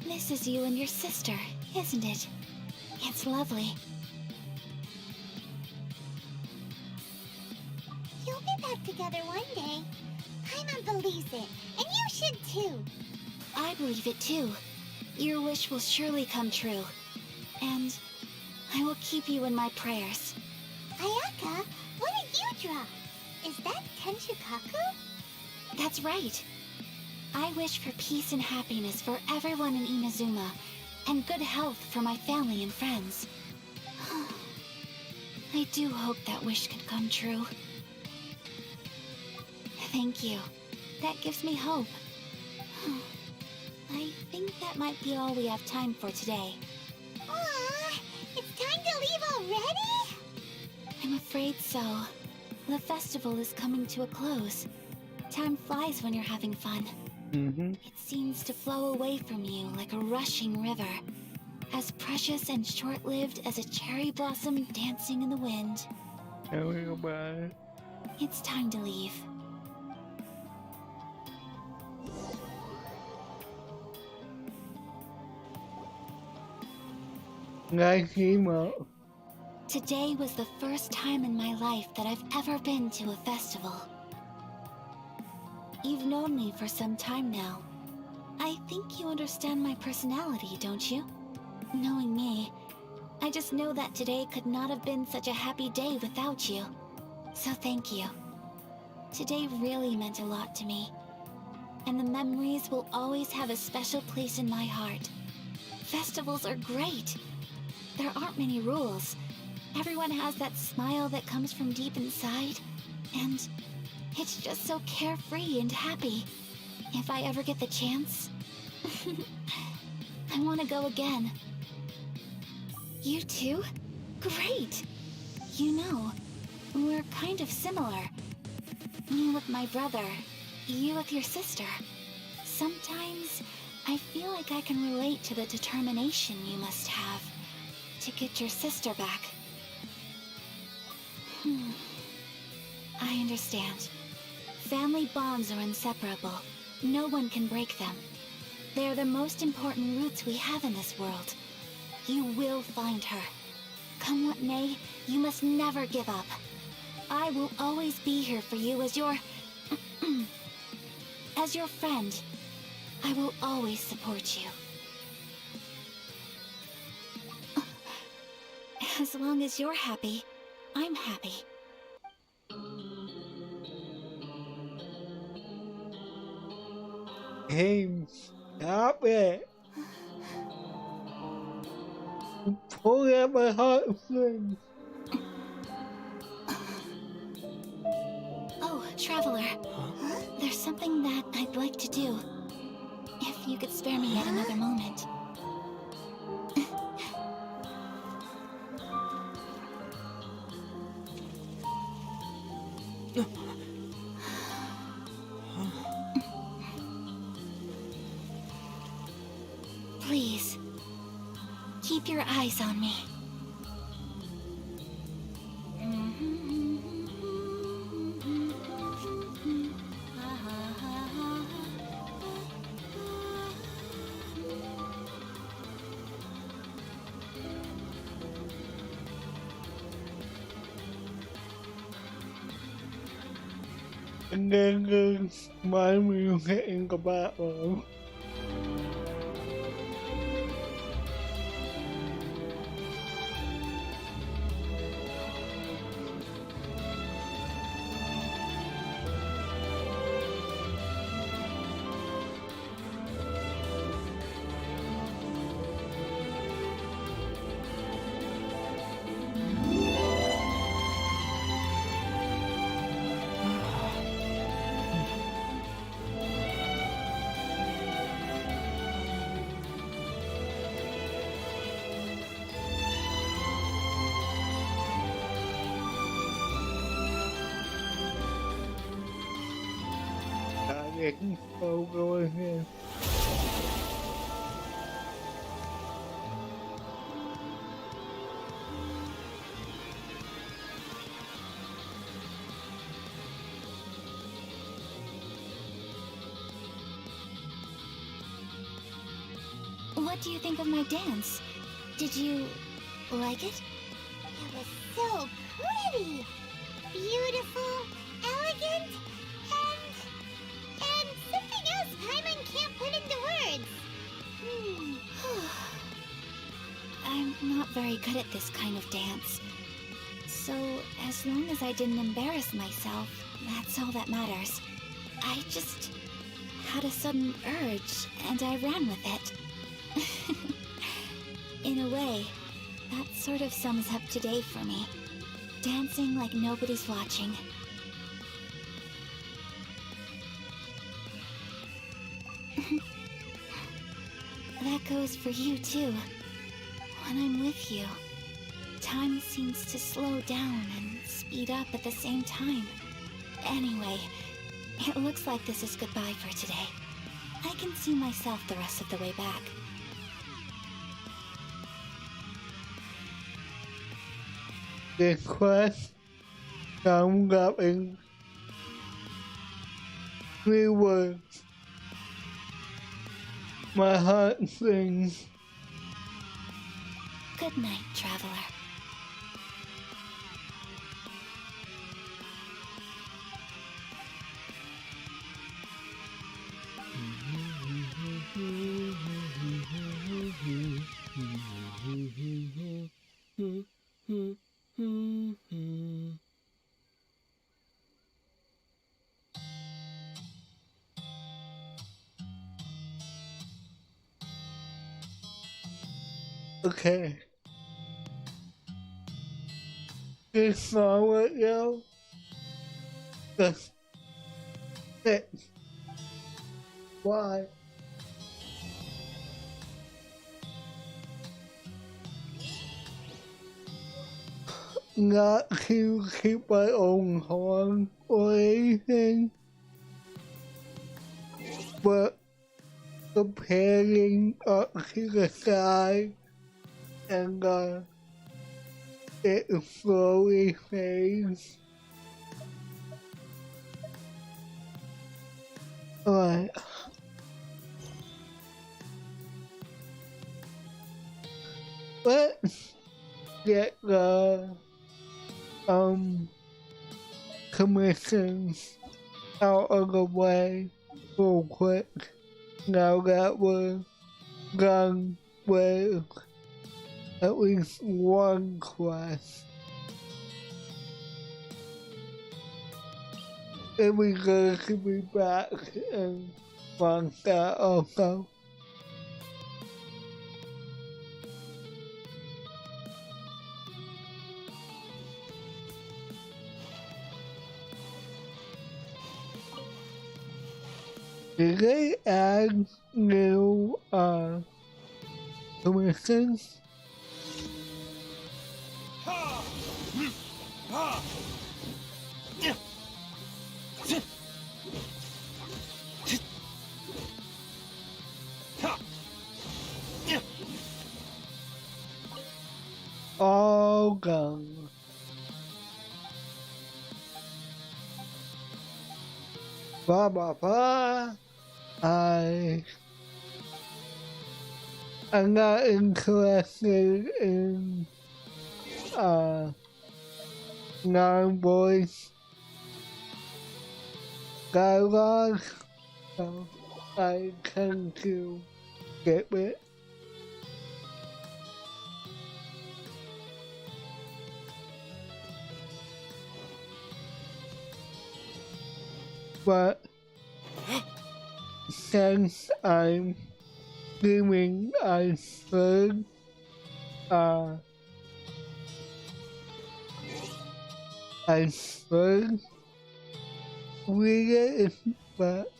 This is you and your sister, isn't it? It's lovely. You'll be back together one day. Paimon believes it, and you should too. I believe it too. Your wish will surely come true. And I will keep you in my prayers. Ayaka, what did you draw? Is that Tenshikaku? That's right. I wish for peace and happiness for everyone in Inazuma, and good health for my family and friends. I do hope that wish can come true. Thank you. That gives me hope. I think that might be all we have time for today. Aw, it's time to leave already? I'm afraid so. The festival is coming to a close. Time flies when you're having fun. It seems to flow away from you like a rushing river, as precious and short-lived as a cherry blossom dancing in the wind. Everybody. It's time to leave. Nice emo. Today was the first time in my life that I've ever been to a festival. You've known me for some time now. I think you understand my personality, don't you? Knowing me, I just know that today could not have been such a happy day without you. So thank you. Today really meant a lot to me. And the memories will always have a special place in my heart. Festivals are great. There aren't many rules. Everyone has that smile that comes from deep inside. And it's just so carefree and happy. If I ever get the chance, I want to go again. You too? Great! You know, we're kind of similar. Me with my brother, you with your sister. Sometimes I feel like I can relate to the determination you must have to get your sister back. I understand. Family bonds are inseparable. No one can break them. They're the most important roots we have in this world. You will find her. Come what may, you must never give up. I will always be here for you as your... as your friend. I will always support you. As long as you're happy, I'm happy. Hey, stop it. Pull out my heartstrings. Oh, Traveler. There's something that I'd like to do. If you could spare me yet another moment. Please, keep your eyes on me. And then my music in the background. Getting so going here. What do you think of my dance? Did you like it? It was so pretty, beautiful, elegant, and something else Paimon can't put into words. I'm not very good at this kind of dance. So, as long as I didn't embarrass myself, that's all that matters. I just had a sudden urge, and I ran with it. In a way, that sort of sums up today for me. Dancing like nobody's watching. That goes for you, too. When I'm with you, time seems to slow down and speed up at the same time. Anyway, it looks like this is goodbye for today. I can see myself the rest of the way back. The quest summed up in 3 words. My heart sings. Good night, Traveler. Okay. This song right now, the 6. Why? Not to keep my own horn or anything, but comparing up to the sky and it slowly fades. Alright. Let's get the commissions out of the way real quick now that we're done with at least one quest. And we're going to be back and want that also. Did they add new commissions? All gone. Blah blah blah. I'm not interested in non-voice dialogue, so I tend to skip it. But since I'm streaming, I should read it, but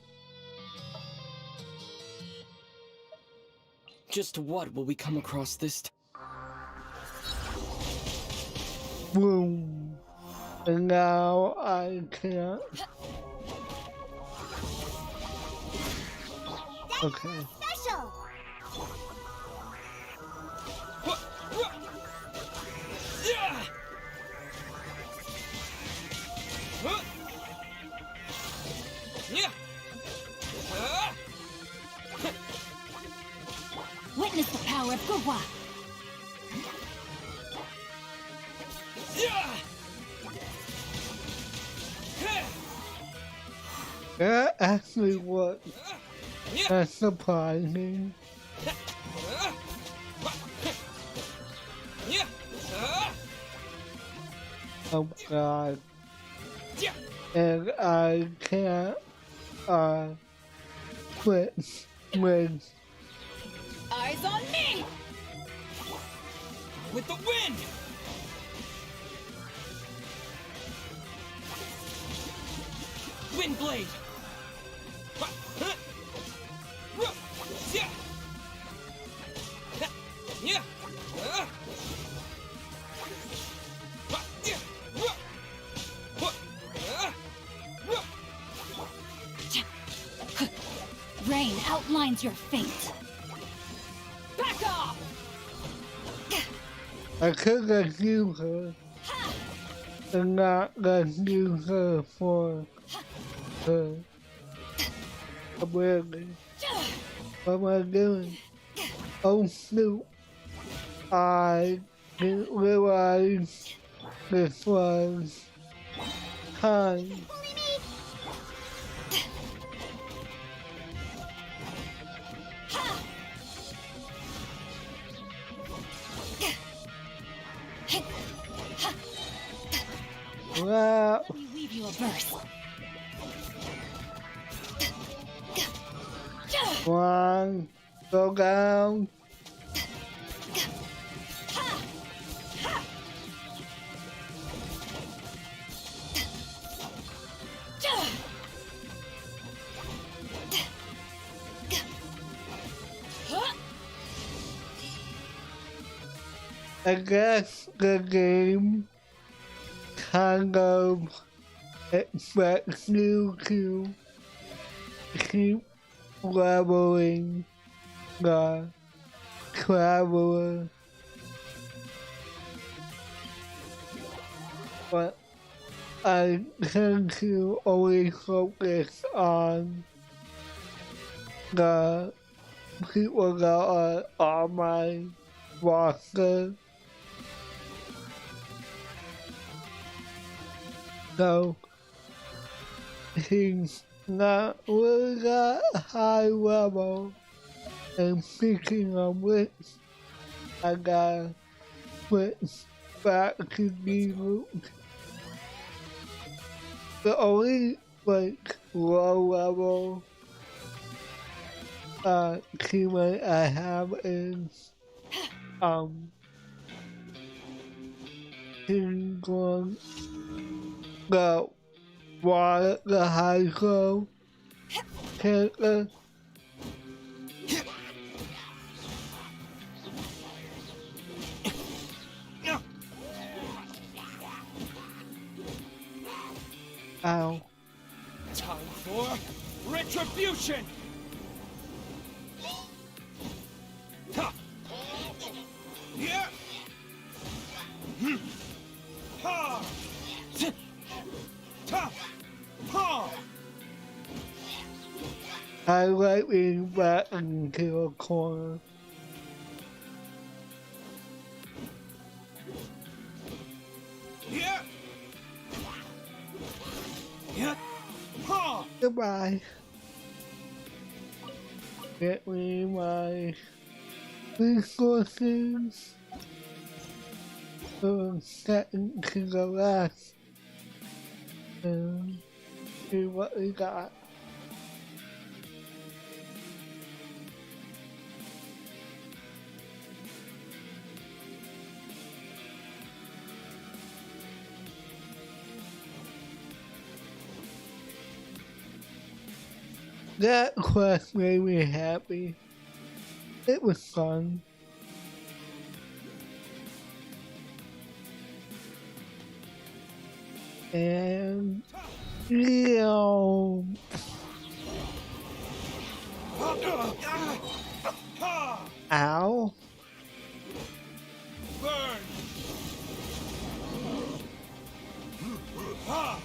Just what will we come across this time? boom. And now I can't. Okay. Special! Witness the power of Gurwa. That actually worked. That's surprising. Oh god. And I can't quit with Eyes on me! With the wind! Wind blade! Rain outlines your fate. Back off! I could have used her and not let use her for her ability. What am I doing? Oh shoot. I didn't realize this was time. Wow. Let me weave you a verse. One, go down. I guess the game kind of expects you to keep leveling the traveler, but I tend to only focus on the people that are on my roster. So he's not really that high level. And speaking of which, I gotta switch back to the route. The only like low level keyword I have is to the water, the hydro character. Ow. Time for retribution! Ha! Yeah! Ha! Ta! Ha! I like being back into a corner. Yeah! Yeah! Ha! Goodbye. Get me my resources. Get into the last. See what we got. That quest made me happy. It was fun. And ow. Burn! Ha!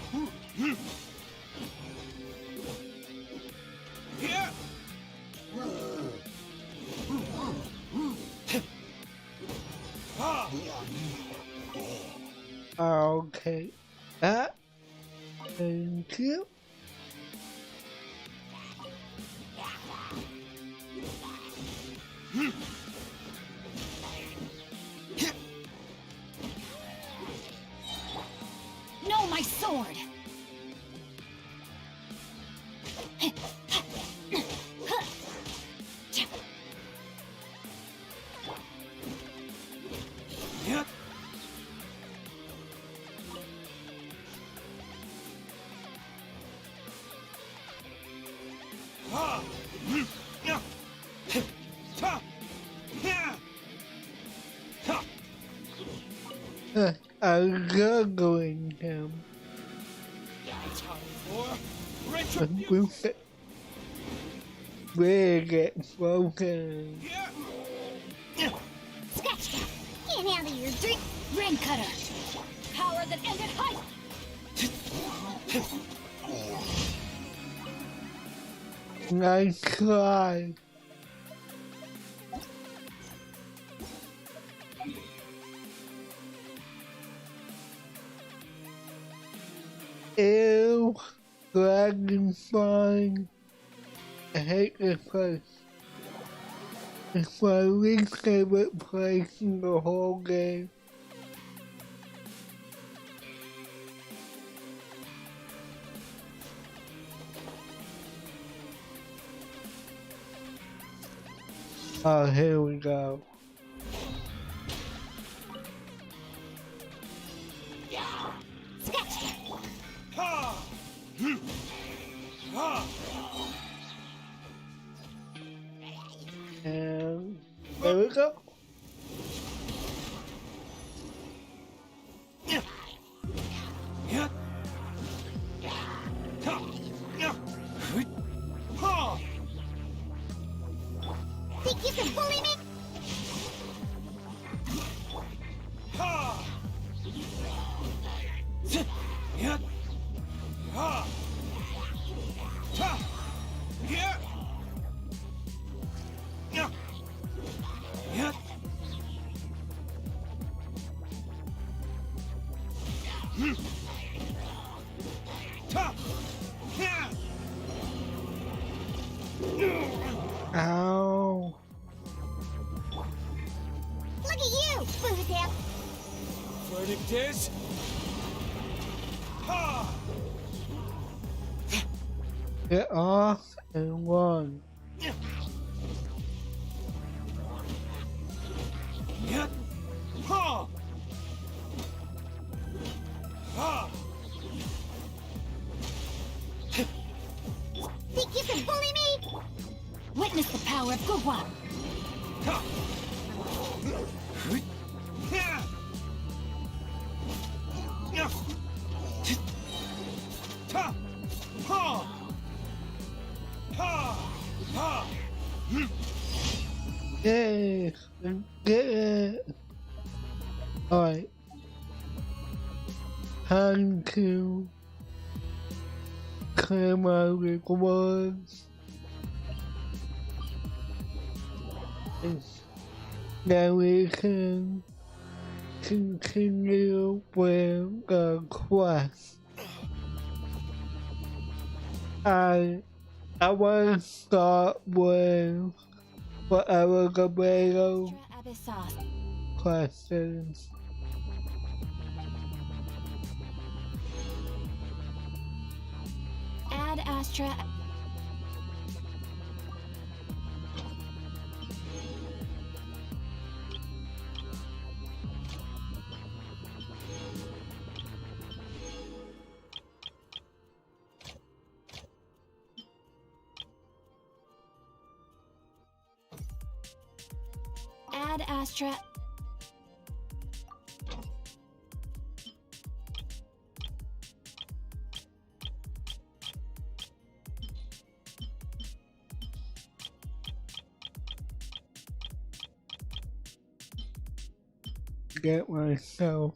Yeah! Ha! Okay. Thank you. No, my sword! Yeah! Ha! Yeah! Ta! Yeah! Ta! I'm juggling him. Time for And retribution! we'll get broken. Yeah! Scratch that. Can't handle your drink. Rain cutter! Power that ended height! Nice try. Ew, dragonfly. I hate this place. It's my least favorite place in the whole game. Oh, here we go. Scratch that. Ha! Ha! And there we go. Yeah! Yeah! Ta! Yeah! Ha! Think you can bully me? Ha! Yeah! Ha! Ta! Yeah! Yeah! Yeah! Ta! Yeah! Ow. Look at you, Boozhap. Verdict is... Ha! Get off and run. Witness the power of Gugwa. Yay! Get it! Alright. Time to clear my rewards. Now we can continue with the quest. I want to start with whatever the radio questions. Add Astra. Add Astra. Get myself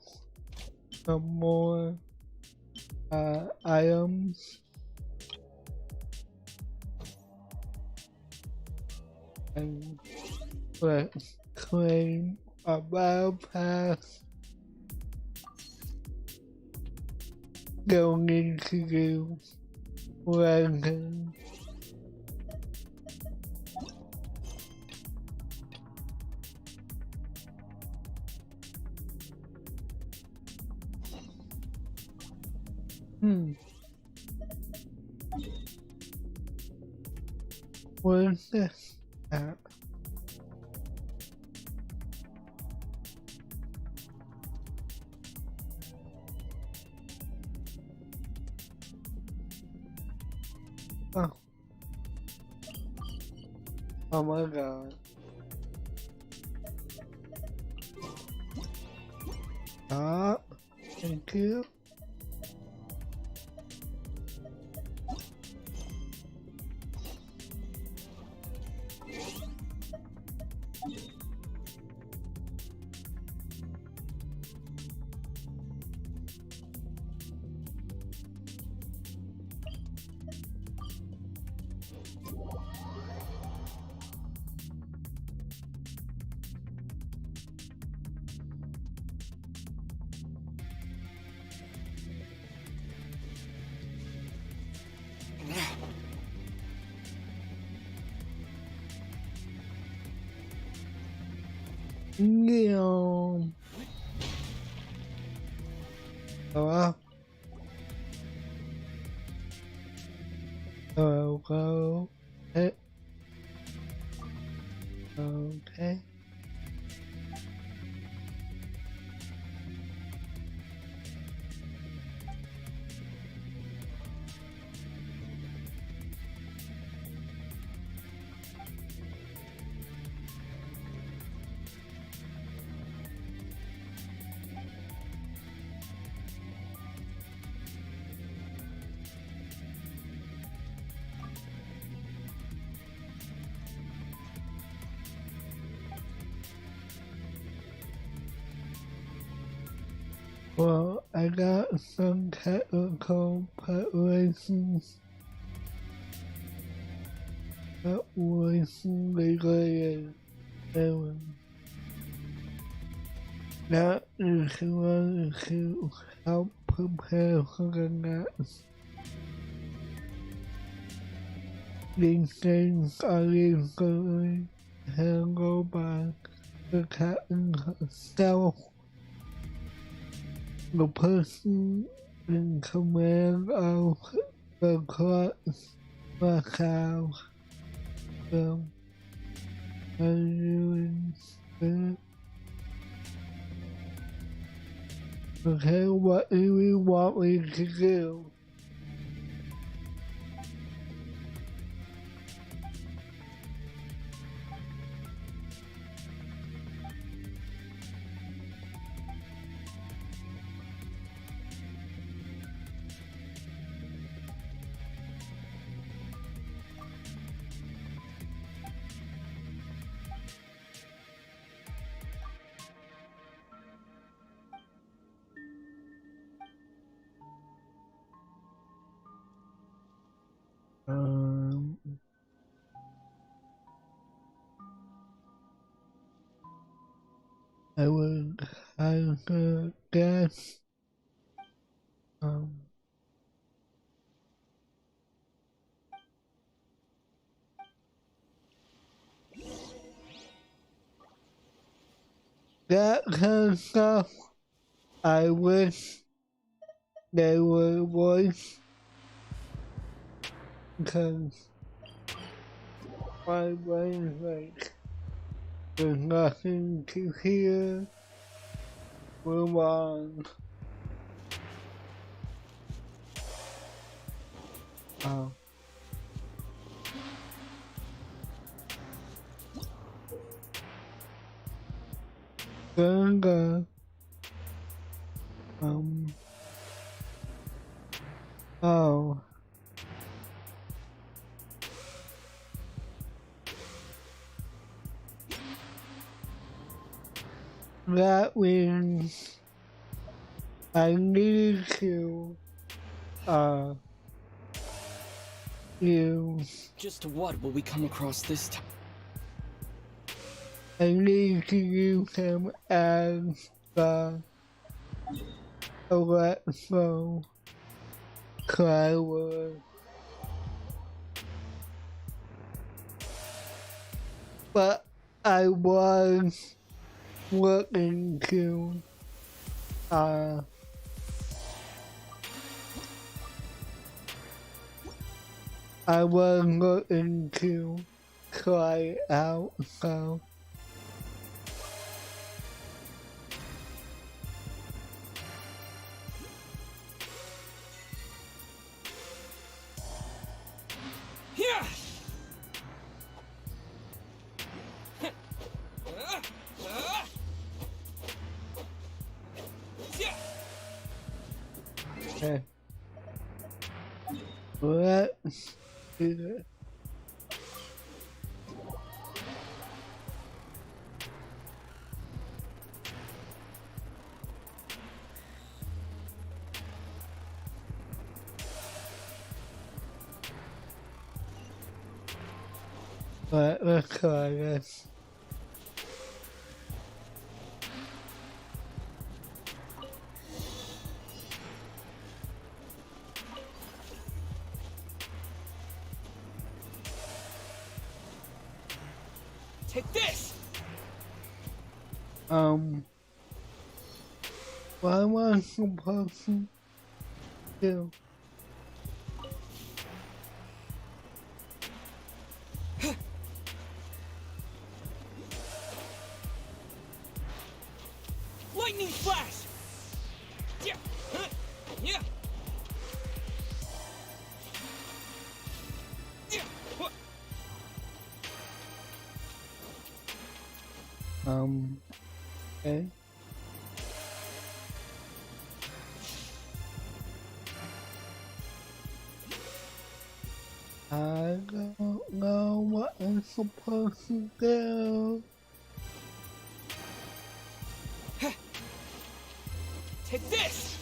some more items and let's claim a battle pass. Don't need to do legends. What is this at? Oh. Oh my god. Stop. Thank you. Yeah. Hello? Hello? Okay. Well, I got some technical preparations that was related to that is going to help prepare for the next. These things are usually handled by the captain herself. The person in command of the class must have some genuine spirit. Okay, what do you want me to do? I would have to guess that kind of stuff. I wish they would voice because my brain's like there's nothing to hear. Move on. Oh. Ganga. Oh. That means I need to, use. Just what will we come across this time? I need to use him as the electro climber. But I was looking to, I was looking to try it out, so. Yeah! Okay. Let's do this. Let's try this. Take this! What am I supposed to do? Lightning flash! Yeah! Yeah! Yeah! Okay. I don't know what I'm supposed to do. Take this!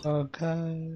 Okay.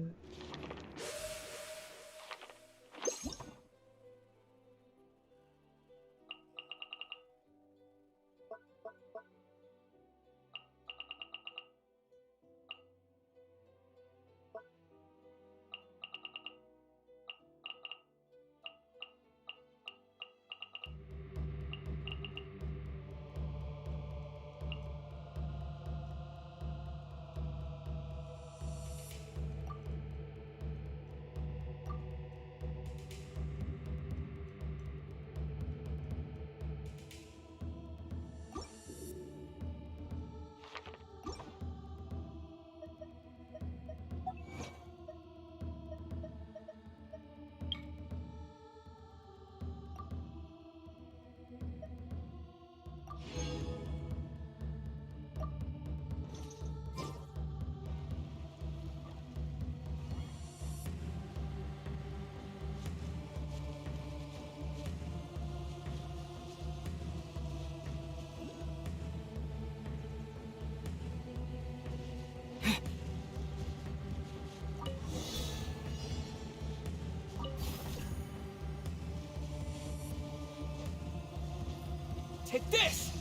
Take this!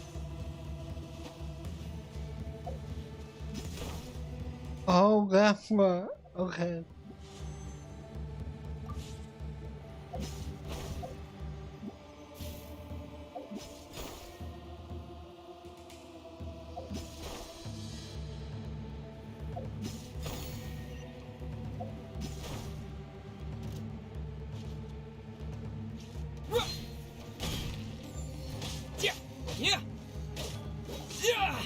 Oh, that's what. Okay. Yeah! Yeah! Yeah!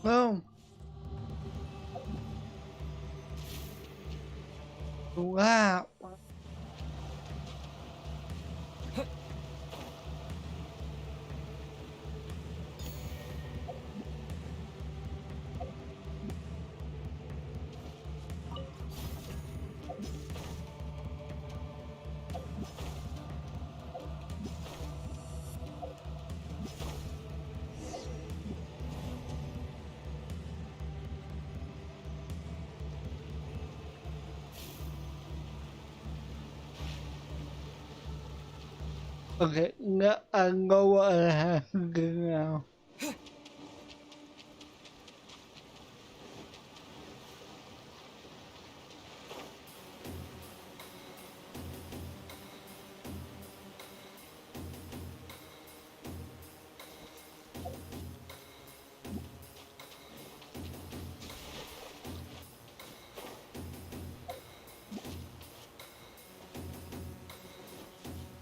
No. Wow. Okay, now I know what I have to do now.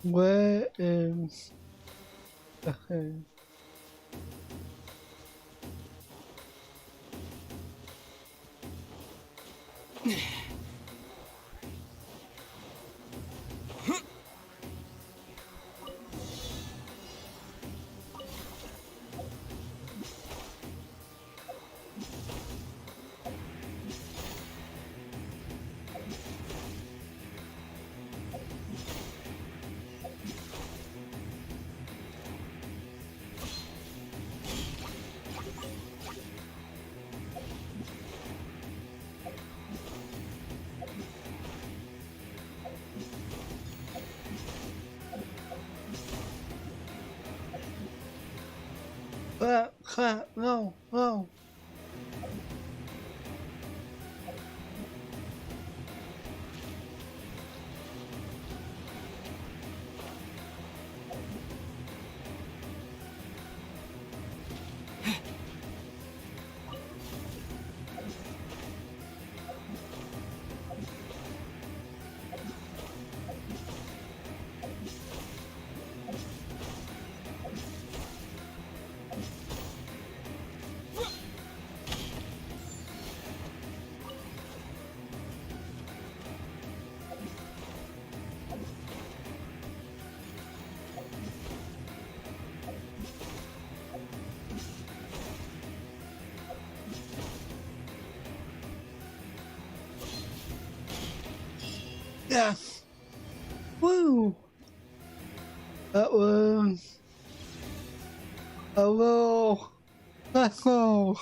Where is the thing? Crap, no, no. Yeah. Woo. That was a little. Let's go.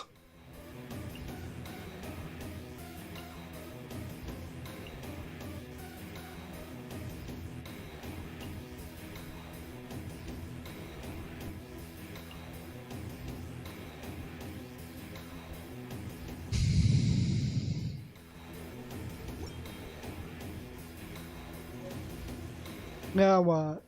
Now what?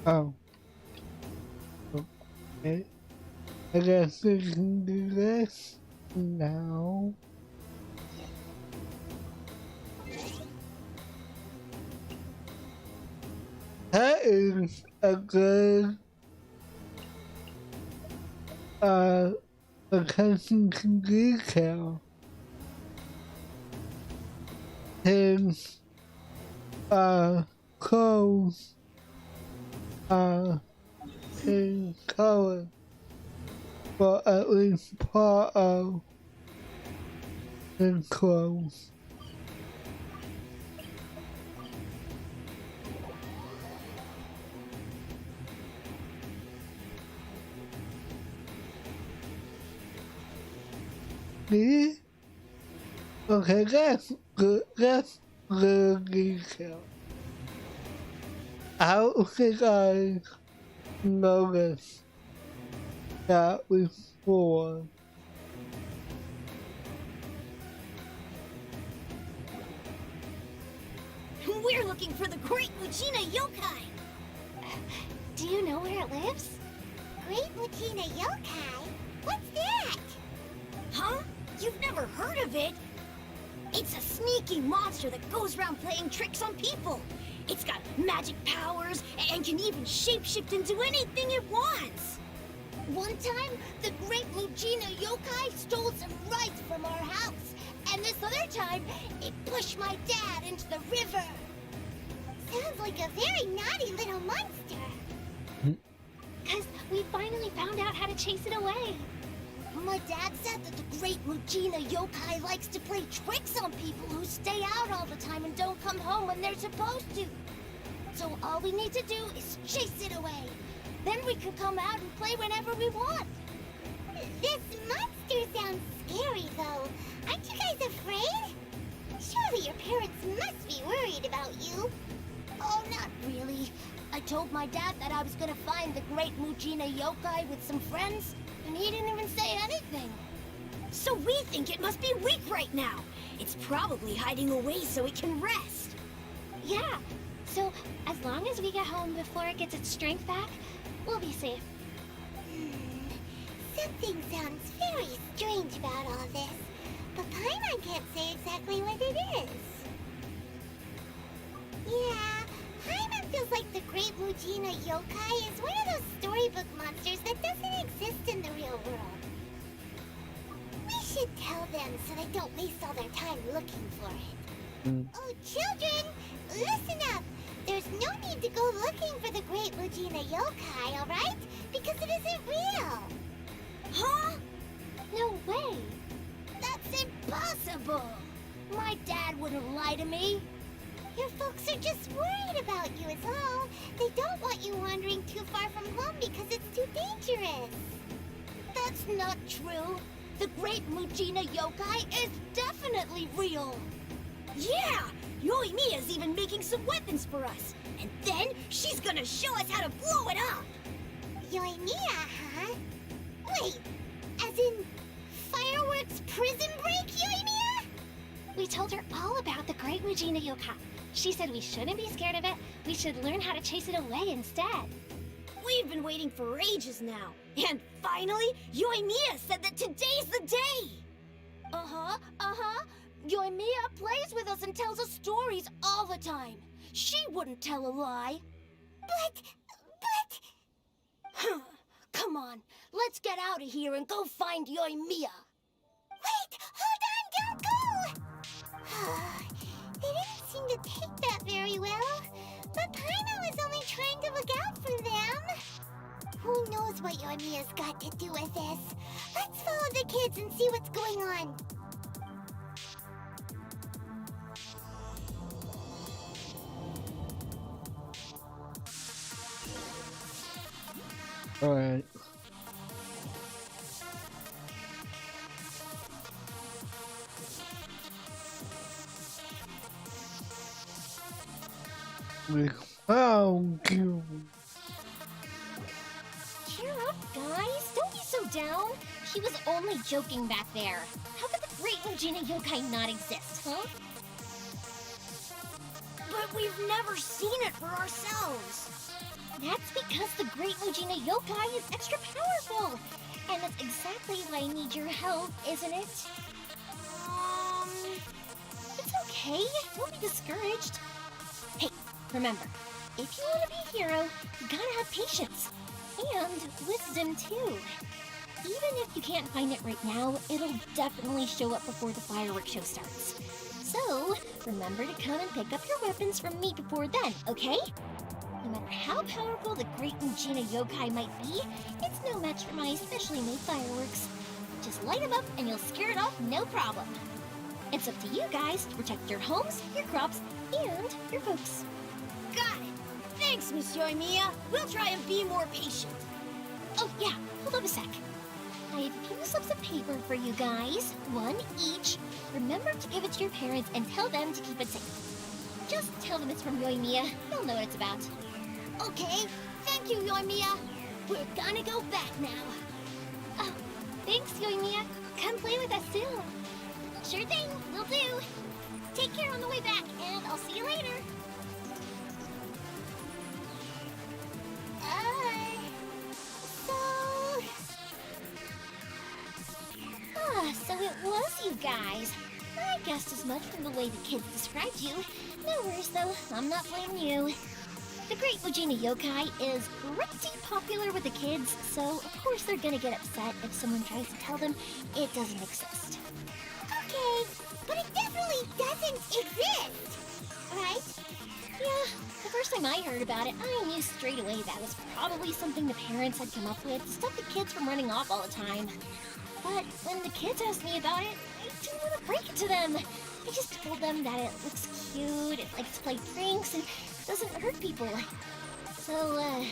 Oh. Okay. I guess we can do this now. That is a good attention to detail. His clothes are in color for at least part of his clothes. Me? Okay, that's good. That's good detail. I don't think I noticed that before. We're looking for the Great Lucina Yokai! Do you know where it lives? Great Lucina Yokai? What's that? Huh? You've never heard of it? It's a sneaky monster that goes around playing tricks on people. It's got magic powers and can even shapeshift into anything it wants. One time, the Great Lucina Yokai stole some rice from our house. And this other time, it pushed my dad into the river. Sounds like a very naughty little monster. Because we finally found out how to chase it away. My dad said that the Great Lucina Yokai likes to play tricks on people who stay out all the time and don't come home when they're supposed to. So all we need to do is chase it away. Then we can come out and play whenever we want. This monster sounds scary, though. Aren't you guys afraid? Surely your parents must be worried about you. Oh, not really. I told my dad that I was gonna find the Great Lucina Yokai with some friends, and he didn't even say anything. So we think it must be weak right now. It's probably hiding away so it can rest. Yeah, so as long as we get home before it gets its strength back, we'll be safe. Something sounds very strange about all this, but Paimon can't say exactly what it is. Yeah, Paimon feels like the Great Lucina Yokai is one of those storybook monsters that doesn't exist in the real world. We should tell them so they don't waste all their time looking for it. Oh, children, listen up. There's no need to go looking for the Great Lucina Yokai, alright? Because it isn't real. Huh? No way. That's impossible. My dad wouldn't lie to me. Your folks are just worried about you is all. They don't want you wandering too far from home because it's too dangerous. That's not true. The Great Lucina Yokai is definitely real. Yeah! Yoimiya's even making some weapons for us. And then she's gonna show us how to blow it up! Yoimiya, huh? Wait, as in fireworks prison break, Yoimiya? We told her all about the Great Lucina Yokai. She said we shouldn't be scared of it. We should learn how to chase it away instead. We've been waiting for ages now. And finally, Yoimiya said that today's the day! Yoimiya plays with us and tells us stories all the time. She wouldn't tell a lie. But... Come on, let's get out of here and go find Yoimiya. Wait, hold on, don't go! They didn't seem to take that very well. But Paimon was only trying to look out for them. Who knows what Yoimiya's got to do with this? Let's follow the kids and see what's going on. Alright. We found you. Cheer up, guys. Don't be so down. She was only joking back there. How could the Great Lucina Yokai not exist, huh? But we've never seen it for ourselves. That's because the Great Lucina Yokai is extra powerful. And that's exactly why I need your help, isn't it? It's okay. Don't be discouraged. Hey, remember, if you want to be a hero, you gotta have patience. And wisdom, too. Even if you can't find it right now, it'll definitely show up before the fireworks show starts. So, remember to come and pick up your weapons from me before then, okay? No matter how powerful the Great Mujina Yokai might be, it's no match for my specially made fireworks. Just light them up and you'll scare it off no problem. It's up to you guys to protect your homes, your crops, and your folks. Got it! Thanks, Miss Yoimiya. We'll try and be more patient. Oh yeah, hold up a sec. I have a few slips of paper for you guys, one each. Remember to give it to your parents and tell them to keep it safe. Just tell them it's from Yoimiya. They'll know what it's about. Okay, thank you, Yoimiya. We're gonna go back now. Oh, thanks, Yoimiya. Come play with us soon. Sure thing, will do. Take care on the way back, and I'll see you later. So it was you guys. I guessed as much from the way the kids described you. No worries though, I'm not blaming you. The Great Mujina Yokai is pretty popular with the kids, so of course they're gonna get upset if someone tries to tell them it doesn't exist. Okay, but it definitely doesn't exist, right? Yeah, the first time I heard about it, I knew straight away that was probably something the parents had come up with to stop the kids from running off all the time. But when the kids asked me about it, I didn't want to break it to them. I just told them that it looks cute, it likes to play pranks, and doesn't hurt people. So, I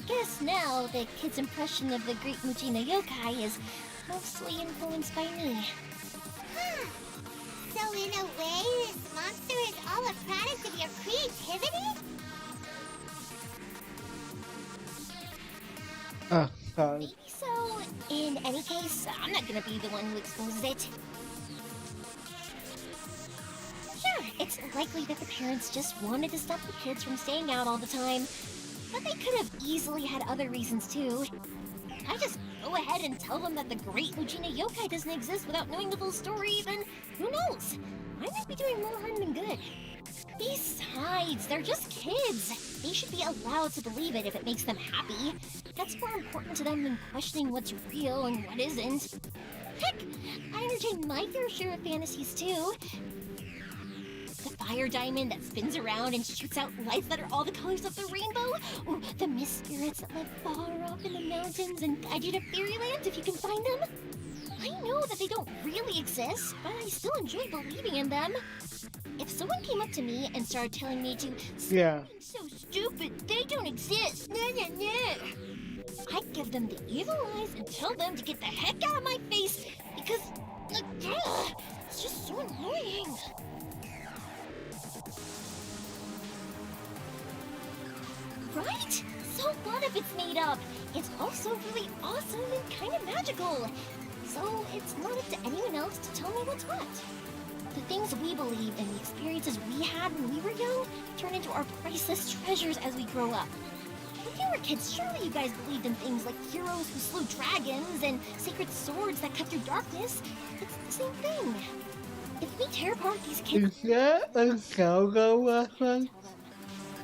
guess now the kids' impression of the Great Mujina Yokai is mostly influenced by me. Huh. So in a way, this monster is all a product of your creativity? God. Maybe so. In any case, I'm not gonna be the one who exposes it. Sure, it's likely that the parents just wanted to stop the kids from staying out all the time, but they could have easily had other reasons too. I just go ahead and tell them that the Great Mujina Yokai doesn't exist without knowing the full story, then who knows? I might be doing more harm than good. Besides, they're just kids. They should be allowed to believe it if it makes them happy. That's more important to them than questioning what's real and what isn't. Heck, I entertain my fair share of fantasies too. The fire diamond that spins around and shoots out lights that are all the colors of the rainbow. Or the mist spirits that live far off in the mountains and guide you to fairyland if you can find them. I know that they don't really exist, but I still enjoy believing in them. If someone came up to me and started telling me to Yeah. so stupid, they don't exist, no, I'd give them the evil eyes and tell them to get the heck out of my face because, it's just so annoying. Right? So what if it's made up? It's also really awesome and kind of magical. So it's not up to anyone else to tell me what's what. The things we believe and the experiences we had when we were young turn into our priceless treasures as we grow up. When you were kids, surely you guys believed in things like heroes who slew dragons and sacred swords that cut through darkness. It's the same thing. If we tear apart these kids... Is that a Zelda weapon?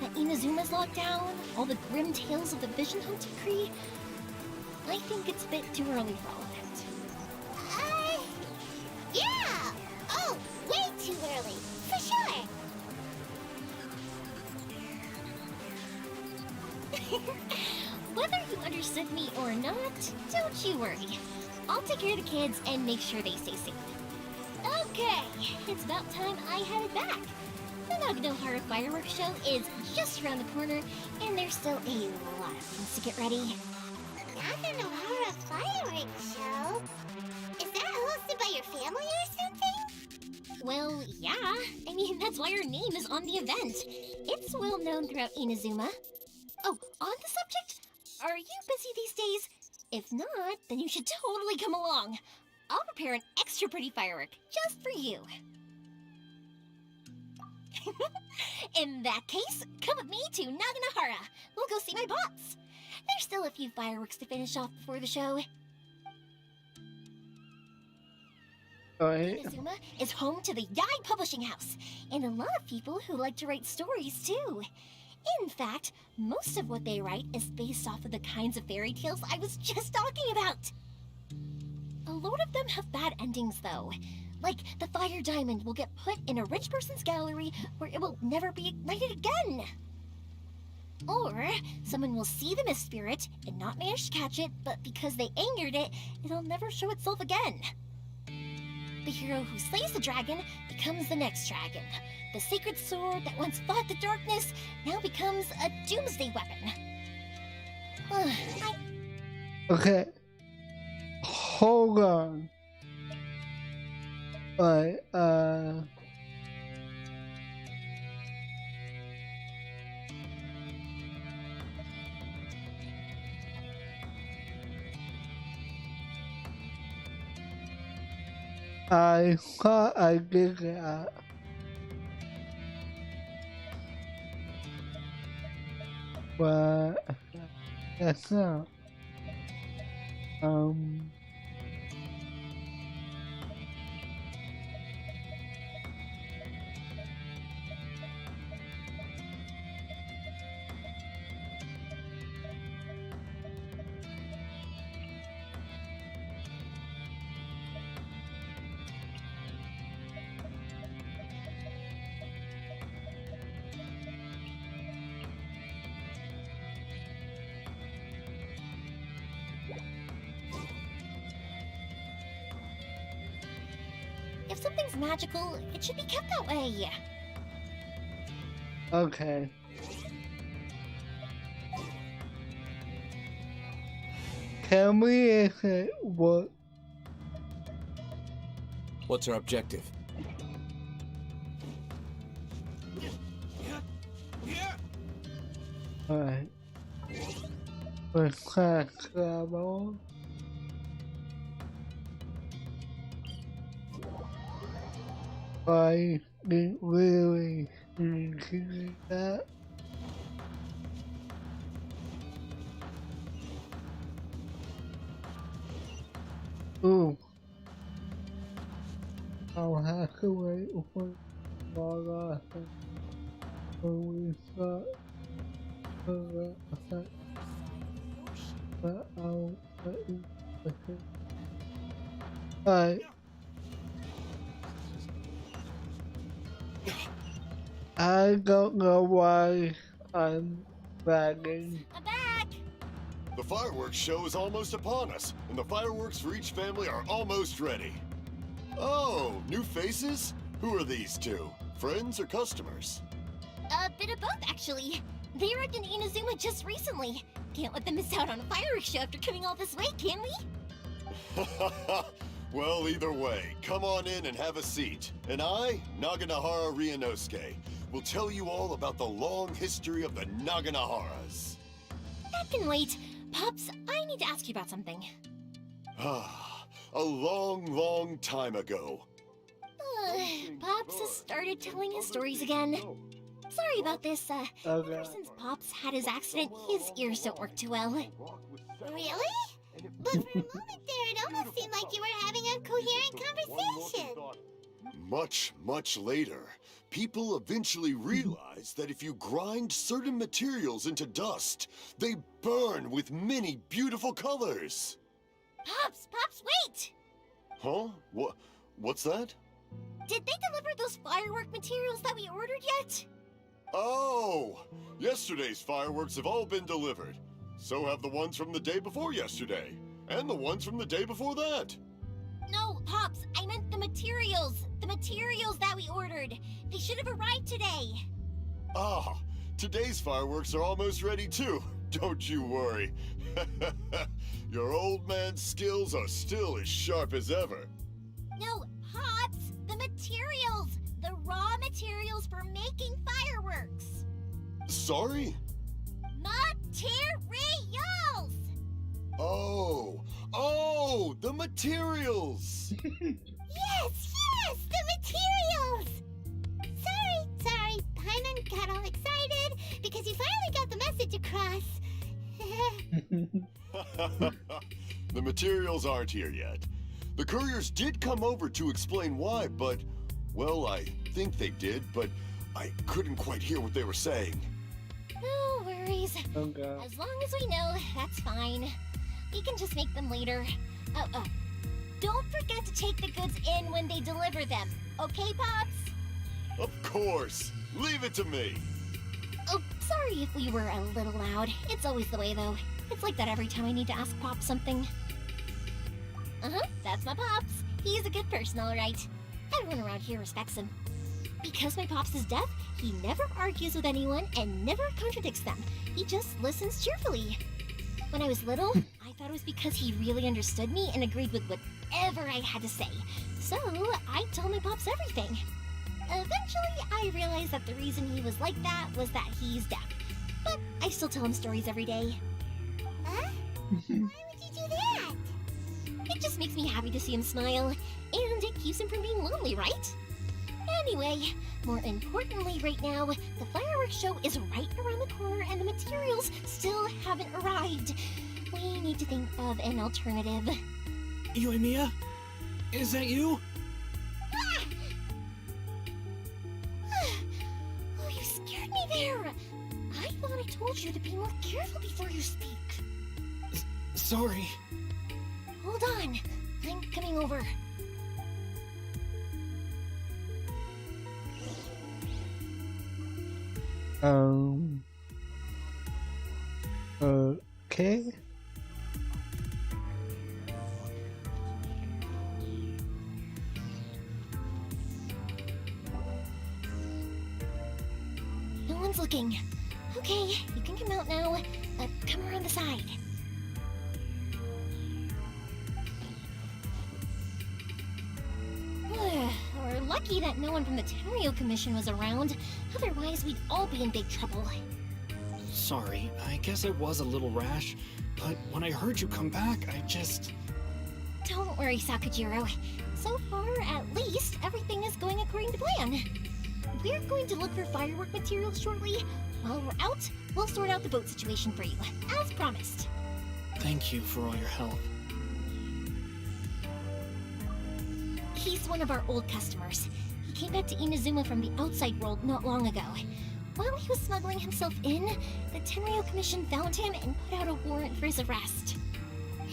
That Inazuma's locked down, all the grim tales of the Vision Hunt decree, I think it's a bit too early for all of it. Yeah! Oh, way too early, for sure! Whether you understood me or not, don't you worry. I'll take care of the kids and make sure they stay safe. Okay, it's about time I headed back. The Naganohara fireworks show is just around the corner, and there's still a lot of things to get ready. Naganohara fireworks show? Is that hosted by your family or something? Well, yeah. I mean, that's why your name is on the event. It's well known throughout Inazuma. Oh, on the subject, are you busy these days? If not, then you should totally come along. I'll prepare an extra pretty firework just for you. In that case, come with me to Naganohara. We'll go see my boss. There's still a few fireworks to finish off before the show. Alright. Inazuma is home to the Yai Publishing House, and a lot of people who like to write stories too. In fact, most of what they write is based off of the kinds of fairy tales I was just talking about. lot of them have bad endings, though. Like, the fire diamond will get put in a rich person's gallery where it will never be ignited again. Or, someone will see the mist spirit and not manage to catch it, but because they angered it, it'll never show itself again. The hero who slays the dragon becomes the next dragon. The sacred sword that once fought the darkness now becomes a doomsday weapon. Okay. Hold on. Alright, I thought I did that. But that's not. If something's magical, it should be kept that way. Okay. Tell me if it works. What's our objective? Alright. Let's travel. I didn't really see that. Ooh. I'll have to wait for Laura when we start the effect. But I'll let you with it. Alright. I don't know why I'm lagging. I'm back! The fireworks show is almost upon us, and the fireworks for each family are almost ready. Oh, new faces? Who are these two? Friends or customers? A bit of both, actually. They arrived in Inazuma just recently. Can't let them miss out on a fireworks show after coming all this way, can we? Well, either way, come on in and have a seat. And I, Naganahara Ryunosuke, will tell you all about the long history of the Naganaharas. That can wait. Pops, I need to ask you about something. A long, long time ago. Pops has started telling his stories again. Sorry about this, ever since Pops had his accident, his ears don't work too well. Really? But for a moment there, it almost seemed like you were having a coherent conversation. Much, much later, people eventually realized that if you grind certain materials into dust, they burn with many beautiful colors. Pops, wait! Huh? What's that? Did they deliver those firework materials that we ordered yet? Oh! Yesterday's fireworks have all been delivered. So have the ones from the day before yesterday. And the ones from the day before that. No, Pops, I meant the materials. The materials that we ordered. They should have arrived today. Ah, today's fireworks are almost ready too. Don't you worry. Your old man's skills are still as sharp as ever. No, Pops, the materials. The raw materials for making fireworks. Sorry? Materials! Oh, the materials! Yes, the materials! Sorry, Paimon got all excited because he finally got the message across. The materials aren't here yet. The couriers did come over to explain why, but, well, I think they did, but I couldn't quite hear what they were saying. No worries. Okay. As long as we know, that's fine. We can just make them later. don't forget to take the goods in when they deliver them. Okay, Pops? Of course. Leave it to me. Oh, sorry if we were a little loud. It's always the way, though. It's like that every time I need to ask Pop something. That's my Pops. He's a good person, all right. Everyone around here respects him. Because my Pops is deaf, he never argues with anyone and never contradicts them. He just listens cheerfully. When I was little, I thought it was because he really understood me and agreed with whatever I had to say. So, I told my Pops everything. Eventually, I realized that the reason he was like that was that he's deaf. But I still tell him stories every day. Huh? Why would you do that? It just makes me happy to see him smile, and it keeps him from being lonely, right? Anyway, more importantly right now, the fireworks show is right around the corner and the materials still haven't arrived. We need to think of an alternative. Yoimiya? Is that you? Ah! Oh, you scared me there! I thought I told you to be more careful before you speak. Sorry. Hold on, I'm coming over. Okay. No one's looking. Okay, you can come out now. Come around the side. We're lucky that no one from the Tenryo Commission was around. Otherwise, we'd all be in big trouble. Sorry, I guess I was a little rash, but when I heard you come back, I just... Don't worry, Sakajiro. So far, at least, everything is going according to plan. We're going to look for firework materials shortly. While we're out, we'll sort out the boat situation for you, as promised. Thank you for all your help. He's one of our old customers. He came back to Inazuma from the outside world not long ago. While he was smuggling himself in, the Tenryo Commission found him and put out a warrant for his arrest.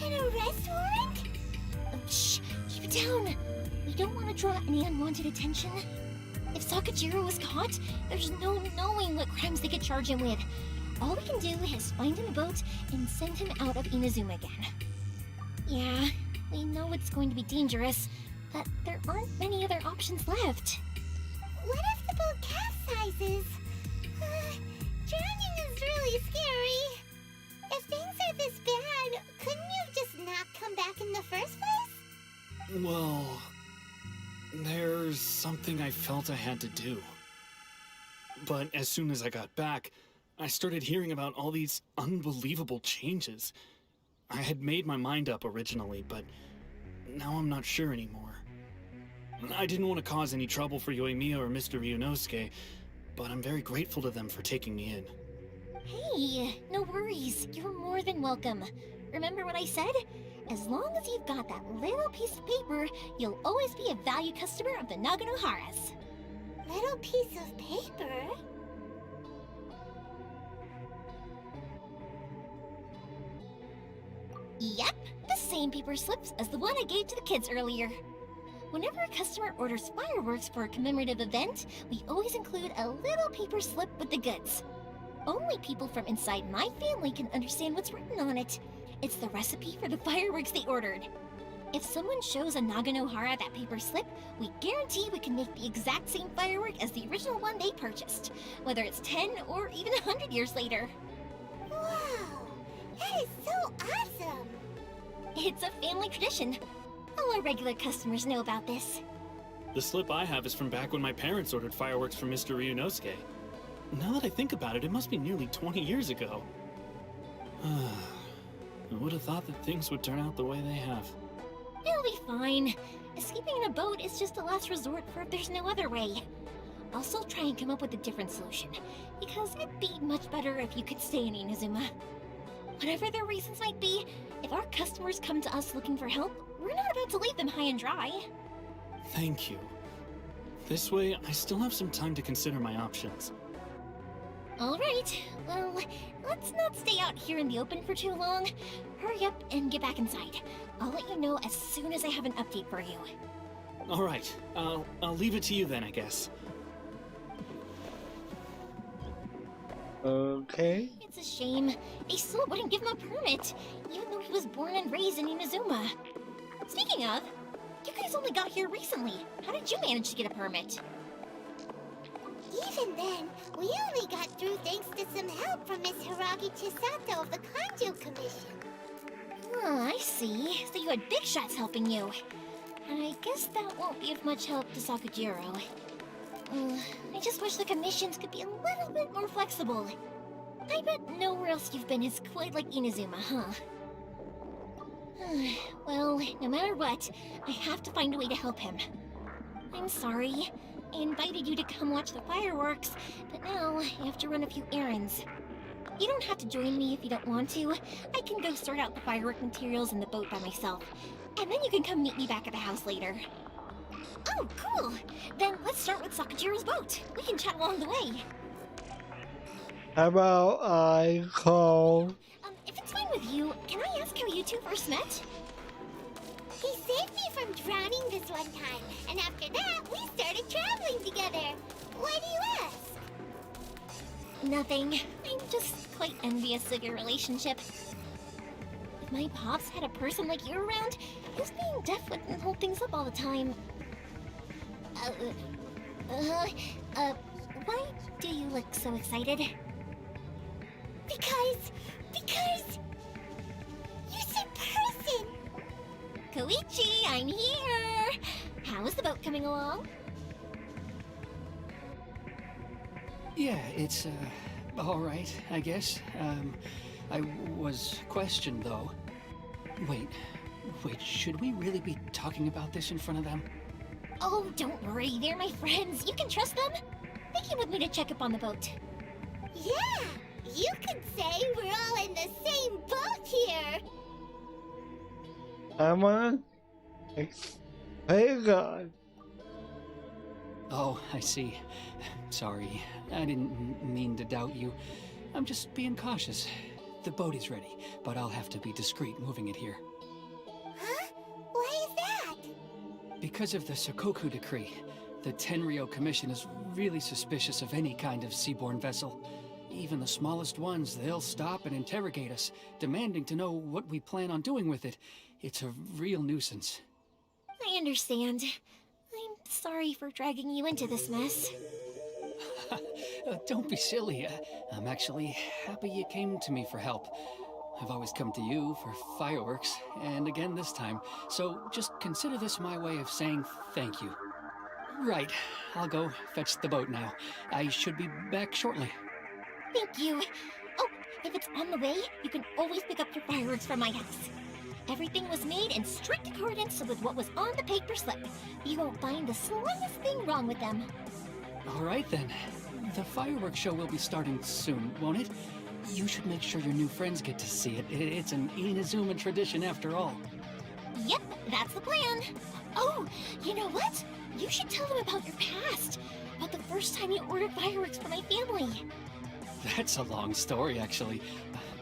An arrest warrant? Shh! Keep it down! We don't want to draw any unwanted attention. If Sakajiro was caught, there's no knowing what crimes they could charge him with. All we can do is find him a boat and send him out of Inazuma again. Yeah, we know it's going to be dangerous, but there aren't many other options left. What if the boat capsizes? Drowning is really scary. If things are this bad, couldn't you just not come back in the first place? Well, there's something I felt I had to do. But as soon as I got back, I started hearing about all these unbelievable changes. I had made my mind up originally, but now I'm not sure anymore. I didn't want to cause any trouble for Yoimiya or Mr. Ryunosuke, but I'm very grateful to them for taking me in. Hey, no worries. You're more than welcome. Remember what I said? As long as you've got that little piece of paper, you'll always be a valued customer of the Naganoharas. Little piece of paper? Yep, the same paper slips as the one I gave to the kids earlier. Whenever a customer orders fireworks for a commemorative event, we always include a little paper slip with the goods. Only people from inside my family can understand what's written on it. It's the recipe for the fireworks they ordered. If someone shows a Naganohara that paper slip, we guarantee we can make the exact same firework as the original one they purchased, whether it's 10 or even 100 years later. Wow, that is so awesome! It's a family tradition. All our regular customers know about this. The slip I have is from back when my parents ordered fireworks from Mr. Ryunosuke. Now that I think about it, it must be nearly 20 years ago. I would have thought that things would turn out the way they have. It'll be fine. Escaping in a boat is just a last resort for if there's no other way. I'll still try and come up with a different solution, because it'd be much better if you could stay in Inazuma. Whatever their reasons might be, if our customers come to us looking for help, we're not about to leave them high and dry. Thank you. This way, I still have some time to consider my options. All right. Well, let's not stay out here in the open for too long. Hurry up and get back inside. I'll let you know as soon as I have an update for you. All right, I'll leave it to you then, I guess. Okay. It's a shame. They still wouldn't give him a permit, even though he was born and raised in Inazuma. Speaking of, you guys only got here recently. How did you manage to get a permit? Even then, we only got through thanks to some help from Miss Hiragi Chisato of the Kanjo Commission. Oh, I see. So you had big shots helping you. And I guess that won't be of much help to Sakujiro. I just wish the commissions could be a little bit more flexible. I bet nowhere else you've been is quite like Inazuma, huh? Well, no matter what, I have to find a way to help him. I'm sorry. I invited you to come watch the fireworks, but now I have to run a few errands. You don't have to join me if you don't want to. I can go sort out the firework materials in the boat by myself. And then you can come meet me back at the house later. Oh, cool! Then let's start with Sakujiro's boat. We can chat along the way. How about I call? If it's fine with you, can I ask how you two first met? He saved me from drowning this one time, and after that, we started traveling together. Why do you ask? Nothing. I'm just quite envious of your relationship. If my pops had a person like you around, his being deaf wouldn't hold things up all the time. Why do you look so excited? Because you said person. Koichi, I'm here! How is the boat coming along? Yeah, it's, all right, I guess. I was questioned, though. Wait, should we really be talking about this in front of them? Oh, don't worry, they're my friends. You can trust them. They came with me to check up on the boat. Yeah, you could say we're all in the same boat here. Emma? Hey, God. Oh, I see. Sorry, I didn't mean to doubt you. I'm just being cautious. The boat is ready, but I'll have to be discreet moving it here. Huh? Why is that? Because of the Sokoku decree, the Tenryou Commission is really suspicious of any kind of seaborne vessel. Even the smallest ones, they'll stop and interrogate us, demanding to know what we plan on doing with it. It's a real nuisance. I understand. I'm sorry for dragging you into this mess. Don't be silly. I'm actually happy you came to me for help. I've always come to you for fireworks, and again this time, so just consider this my way of saying thank you. Right, I'll go fetch the boat now. I should be back shortly. Thank you. Oh, if it's on the way, you can always pick up your fireworks from my house. Everything was made in strict accordance with what was on the paper slip. You won't find the slightest thing wrong with them. All right then. The fireworks show will be starting soon, won't it? You should make sure your new friends get to see it. It's an Inazuma tradition after all. Yep, that's the plan. Oh, you know what? You should tell them about your past. About the first time you ordered fireworks for my family. That's a long story, actually.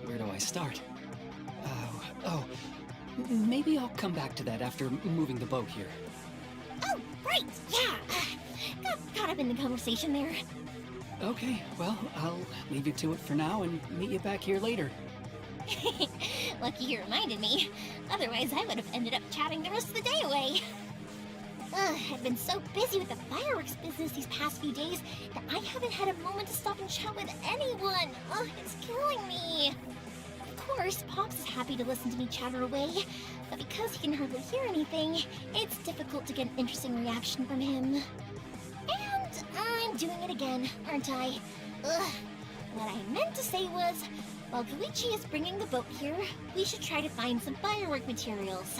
Where do I start? Maybe I'll come back to that after moving the boat here. Oh, right, yeah. Got caught up in the conversation there. Okay, well, I'll leave you to it for now and meet you back here later. Lucky you reminded me. Otherwise, I would have ended up chatting the rest of the day away. I've been so busy with the fireworks business these past few days that I haven't had a moment to stop and chat with anyone. It's killing me. Of course, Pops is happy to listen to me chatter away, but because he can hardly hear anything, it's difficult to get an interesting reaction from him. And I'm doing it again, aren't I? What I meant to say was, while Koichi is bringing the boat here, we should try to find some firework materials.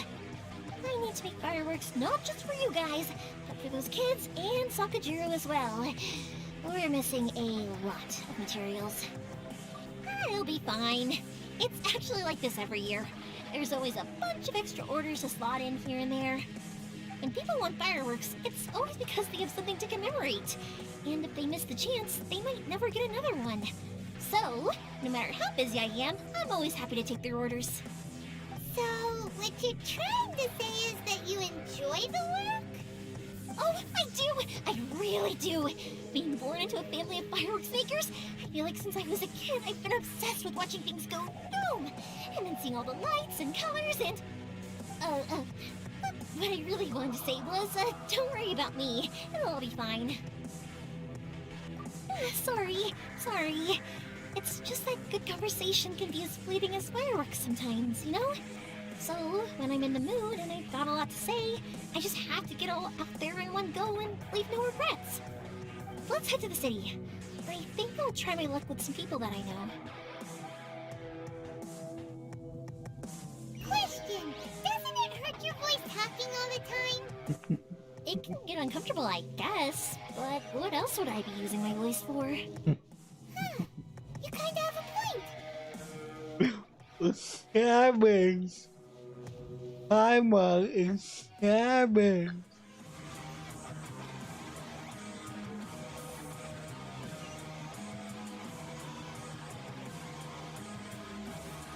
I need to make fireworks not just for you guys, but for those kids and Sakujiro as well. We're missing a lot of materials. It'll be fine. It's actually like this every year. There's always a bunch of extra orders to slot in here and there. When people want fireworks, it's always because they have something to commemorate. And if they miss the chance, they might never get another one. So, No matter how busy I am, I'm always happy to take their orders. So, what you're trying to say is that you enjoy the work? Oh, I do! I really do! Being born into a family of fireworks makers, I feel like since I was a kid, I've been obsessed with watching things go boom! And then seeing all the lights and colors and... What I really wanted to say was, don't worry about me. It'll all be fine. Sorry. It's just that good conversation can be as fleeting as fireworks sometimes, you know? So, when I'm in the mood and I've got a lot to say, I just have to get all out there in one go and leave no regrets. Let's head to the city. I think I'll try my luck with some people that I know. Question! Doesn't it hurt your voice talking all the time? It can get uncomfortable, I guess, but what else would I be using my voice for? You kinda have a point. Scabbings. Paimon is scabbing.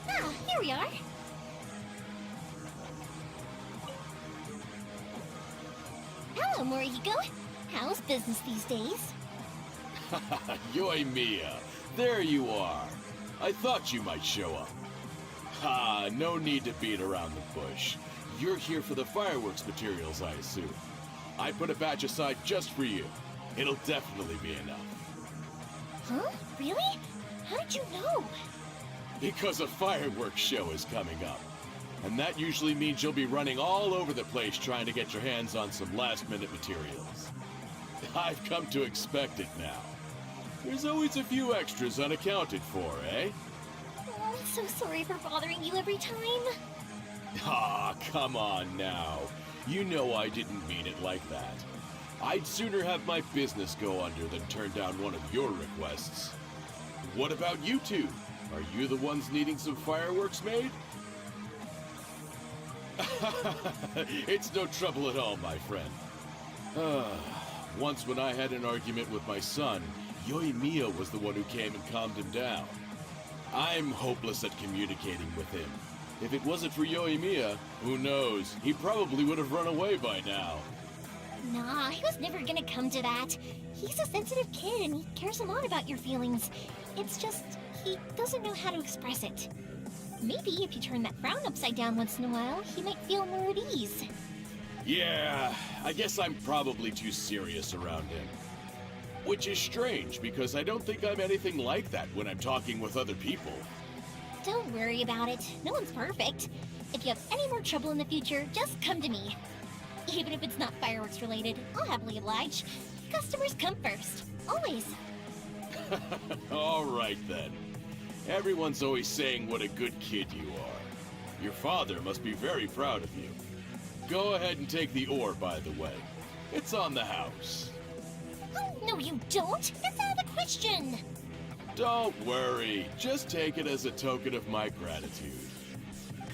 Ah, here we are. Hello, Morihiko. How's business these days? Yoimiya, there you are. I thought you might show up. Ha, no need to beat around the bush. You're here for the fireworks materials, I assume. I put a batch aside just for you. It'll definitely be enough. Huh? Really? How did you know? Because a fireworks show is coming up. And that usually means you'll be running all over the place trying to get your hands on some last-minute materials. I've come to expect it now. There's always a few extras unaccounted for, eh? Oh, I'm so sorry for bothering you every time. Ah, come on now. You know I didn't mean it like that. I'd sooner have my business go under than turn down one of your requests. What about you two? Are you the ones needing some fireworks made? It's no trouble at all, my friend. Once when I had an argument with my son, Yoimiya was the one who came and calmed him down. I'm hopeless at communicating with him. If it wasn't for Yoimiya, who knows? He probably would have run away by now. Nah, he was never gonna come to that. He's a sensitive kid and he cares a lot about your feelings. It's just, he doesn't know how to express it. Maybe if you turn that frown upside down once in a while, he might feel more at ease. Yeah, I guess I'm probably too serious around him. Which is strange, because I don't think I'm anything like that when I'm talking with other people. Don't worry about it. No one's perfect. If you have any more trouble in the future, just come to me. Even if it's not fireworks related, I'll happily oblige. Customers come first. Always. All right then. Everyone's always saying what a good kid you are. Your father must be very proud of you. Go ahead and take the ore, by the way. It's on the house. Oh, no you don't! That's out of the question! Don't worry. Just take it as a token of my gratitude.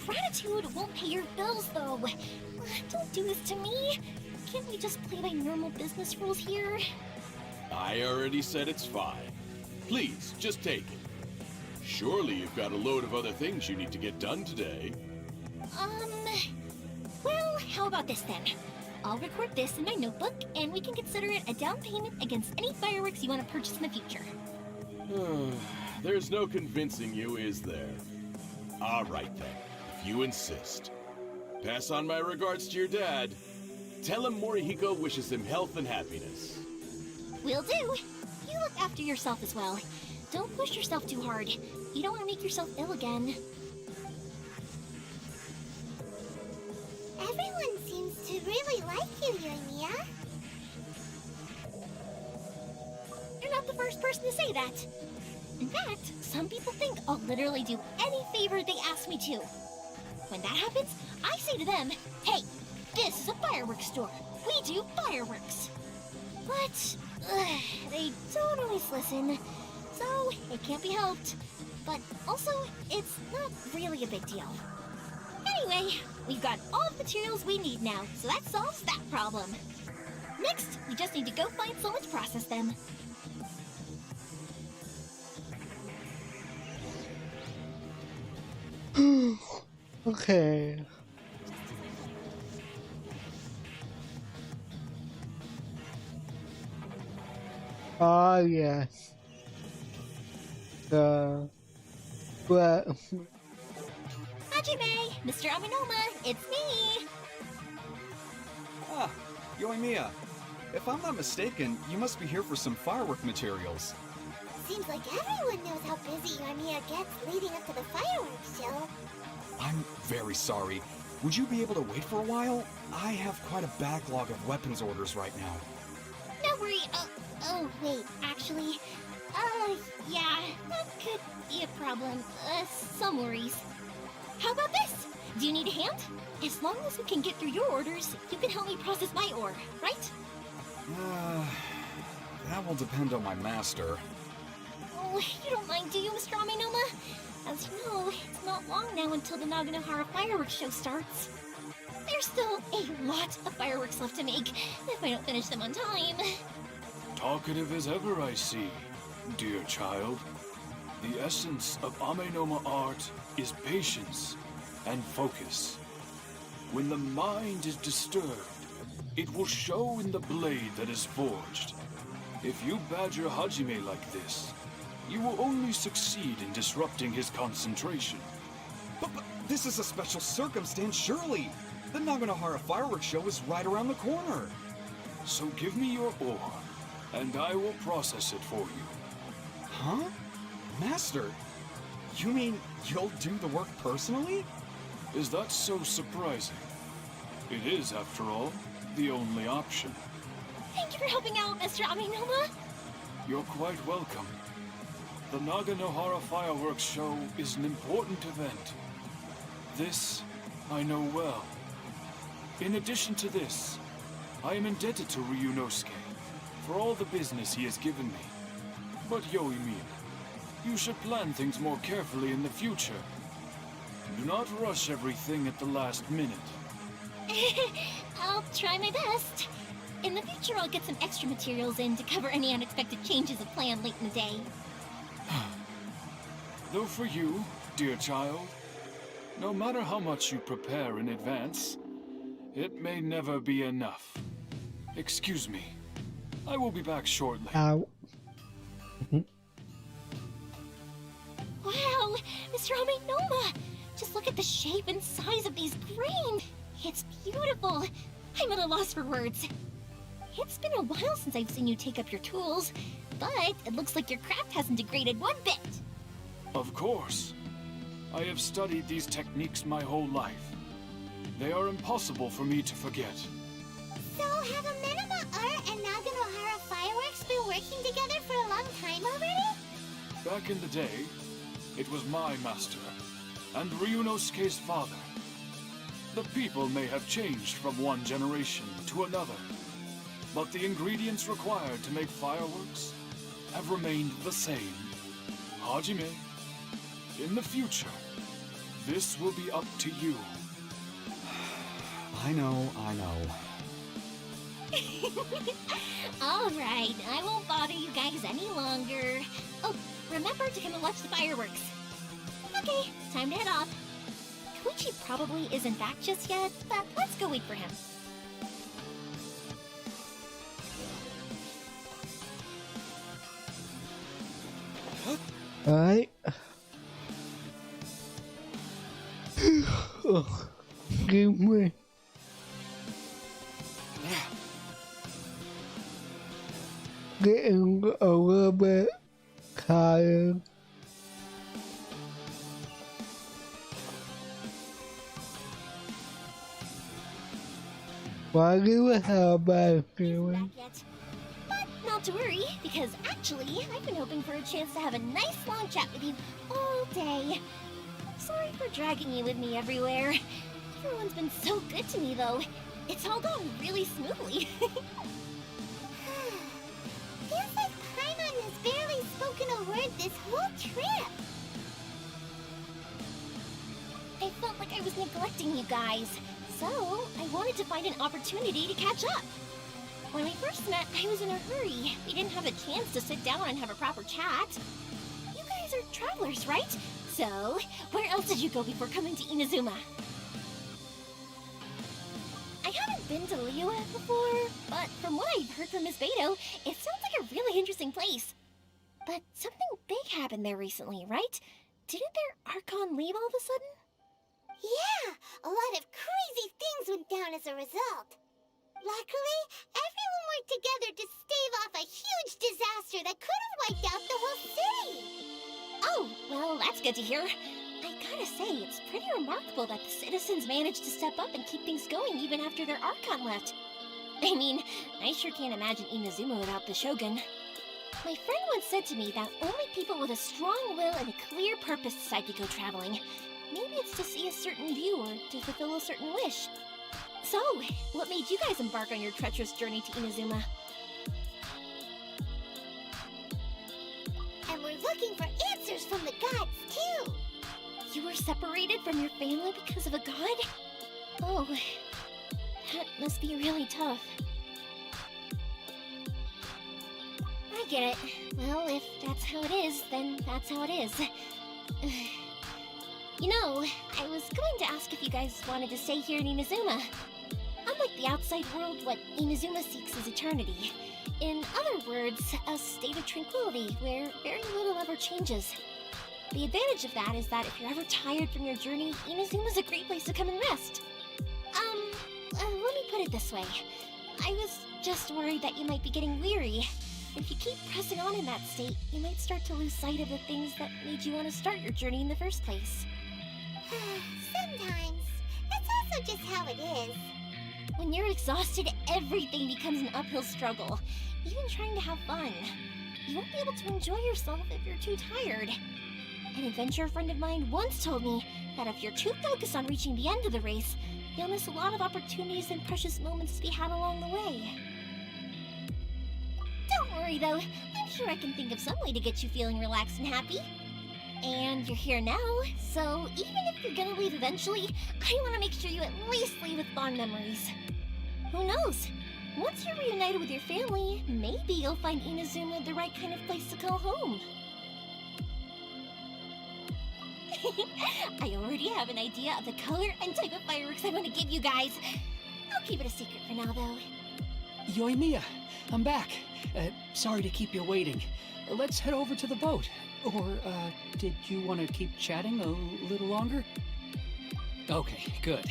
Gratitude won't pay your bills, though. Don't do this to me. Can't we just play by normal business rules here? I already said it's fine. Please, just take it. Surely you've got a load of other things you need to get done today. Well, how about this then? I'll record this in my notebook, and we can consider it a down payment against any fireworks you want to purchase in the future. There's no convincing you, is there? All right then, if you insist. Pass on my regards to your dad. Tell him Morihiko wishes him health and happiness. Will do. You look after yourself as well. Don't push yourself too hard. You don't want to make yourself ill again. Everyone seems to really like you, Yoimiya. You're not the first person to say that. In fact, some people think I'll literally do any favor they ask me to. When that happens, I say to them, hey, this is a fireworks store. We do fireworks. But they don't always listen, so it can't be helped. But also, it's not really a big deal. Anyway, we've got all the materials we need now, so that solves that problem. Next, we just need to go find someone to process them. Okay. Ah, yes. The... Well... Hajime! Mr. Aminoma, it's me! Ah, Yoimiya. If I'm not mistaken, you must be here for some firework materials. Seems like everyone knows how busy Yoimiya gets leading up to the fireworks show. I'm very sorry. Would you be able to wait for a while? I have quite a backlog of weapons orders right now. No worry. Oh, wait, actually, yeah, that could be a problem. Some worries. How about this? Do you need a hand? As long as we can get through your orders, you can help me process my ore, right? That will depend on my master. Oh, you don't mind, do you, Mr. Aminoma? As you know, it's not long now until the Naganohara fireworks show starts. There's still a lot of fireworks left to make, if I don't finish them on time. Talkative as ever, I see, dear child. The essence of Amenoma art is patience and focus. When the mind is disturbed, it will show in the blade that is forged. If you badger Hajime like this, you will only succeed in disrupting his concentration. But this is a special circumstance, surely. The Naganohara fireworks show is right around the corner. So give me your ore, and I will process it for you. Huh? Master? You mean you'll do the work personally? Is that so surprising? It is, after all, the only option. Thank you for helping out, Mr. Aminoma. You're quite welcome. The Naganohara fireworks show is an important event. This I know well. In addition to this, I am indebted to Ryunosuke for all the business he has given me. But Yoimiya, you should plan things more carefully in the future. Do not rush everything at the last minute. I'll try my best. In the future, I'll get some extra materials in to cover any unexpected changes of plan late in the day. Though for you, dear child, no matter how much you prepare in advance, it may never be enough. Excuse me. I will be back shortly. Ow. Wow, Mr. Aminoma! Just look at the shape and size of these grain! It's beautiful! I'm at a loss for words. It's been a while since I've seen you take up your tools, but it looks like your craft hasn't degraded one bit. Of course. I have studied these techniques my whole life. They are impossible for me to forget. So, have Amenoma Art and Naganohara Fireworks been working together for a long time already? Back in the day, it was my master, and Ryunosuke's father. The people may have changed from one generation to another, but the ingredients required to make fireworks have remained the same. Hajime, in the future, this will be up to you. I know. All right, I won't bother you guys any longer. Oh, remember to come and watch the fireworks. Okay, time to head off. Koichi probably isn't back just yet, but let's go wait for him. Alright. Oh, excuse me. Getting a little bit tired. Why do you have a bad feeling? But not to worry, because actually, I've been hoping for a chance to have a nice long chat with you all day. Sorry for dragging you with me everywhere. Everyone's been so good to me, though. It's all gone really smoothly. Feels like Paimon has barely spoken a word this whole trip. I felt like I was neglecting you guys, so I wanted to find an opportunity to catch up. When we first met, I was in a hurry. We didn't have a chance to sit down and have a proper chat. You guys are travelers, right? So, where else did you go before coming to Inazuma? I haven't been to Liyue before, but from what I've heard from Miss Beto, it sounds like a really interesting place. But something big happened there recently, right? Didn't their Archon leave all of a sudden? Yeah, a lot of crazy things went down as a result. Luckily, everyone worked together to stave off a huge disaster that could have wiped out the whole city. Oh, well, that's good to hear. I gotta say, it's pretty remarkable that the citizens managed to step up and keep things going even after their Archon left. I mean, I sure can't imagine Inazuma without the Shogun. My friend once said to me that only people with a strong will and a clear purpose decide to go traveling. Maybe it's to see a certain view or to fulfill a certain wish. So, what made you guys embark on your treacherous journey to Inazuma? And we're looking for answers from the gods, too. You were separated from your family because of a god? Oh, that must be really tough. I get it. Well, if that's how it is, then that's how it is. You know, I was going to ask if you guys wanted to stay here in Inazuma. Unlike the outside world, what Inazuma seeks is eternity. In other words, a state of tranquility where very little ever changes. The advantage of that is that if you're ever tired from your journey, Inazuma's a great place to come and rest. Let me put it this way. I was just worried that you might be getting weary. If you keep pressing on in that state, you might start to lose sight of the things that made you want to start your journey in the first place. Sometimes. That's also just how it is. When you're exhausted, everything becomes an uphill struggle. Even trying to have fun. You won't be able to enjoy yourself if you're too tired. An adventure friend of mine once told me that if you're too focused on reaching the end of the race, you'll miss a lot of opportunities and precious moments to be had along the way. Don't worry though, I'm sure I can think of some way to get you feeling relaxed and happy. And you're here now, so even if you're gonna leave eventually, I want to make sure you at least leave with fond memories. Who knows? Once you're reunited with your family, maybe you'll find Inazuma the right kind of place to call home. I already have an idea of the color and type of fireworks I want to give you guys. I'll keep it a secret for now, though. Yoimiya, I'm back. Sorry to keep you waiting. Let's head over to the boat. Or, did you want to keep chatting a little longer? Okay, good.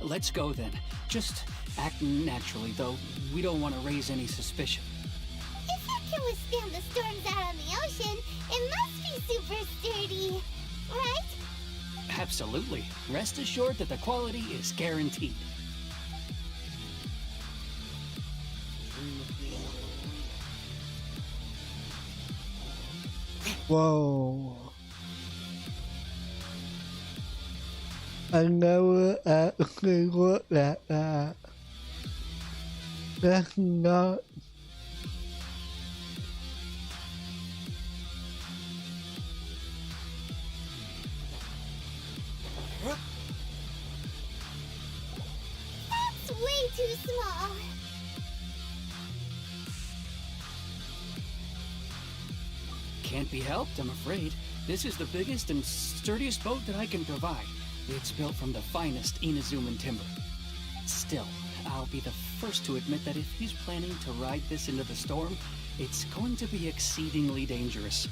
Let's go then. Just act naturally, though. We don't want to raise any suspicion. If you can withstand the storms out on the ocean, it must be super sturdy, right? Absolutely. Rest assured that the quality is guaranteed. Whoa. I never actually looked at that. That's not. That's way too small. Can't be helped, I'm afraid. This is the biggest and sturdiest boat that I can provide. It's built from the finest Inazuman timber. Still, I'll be the first to admit that if he's planning to ride this into the storm, it's going to be exceedingly dangerous.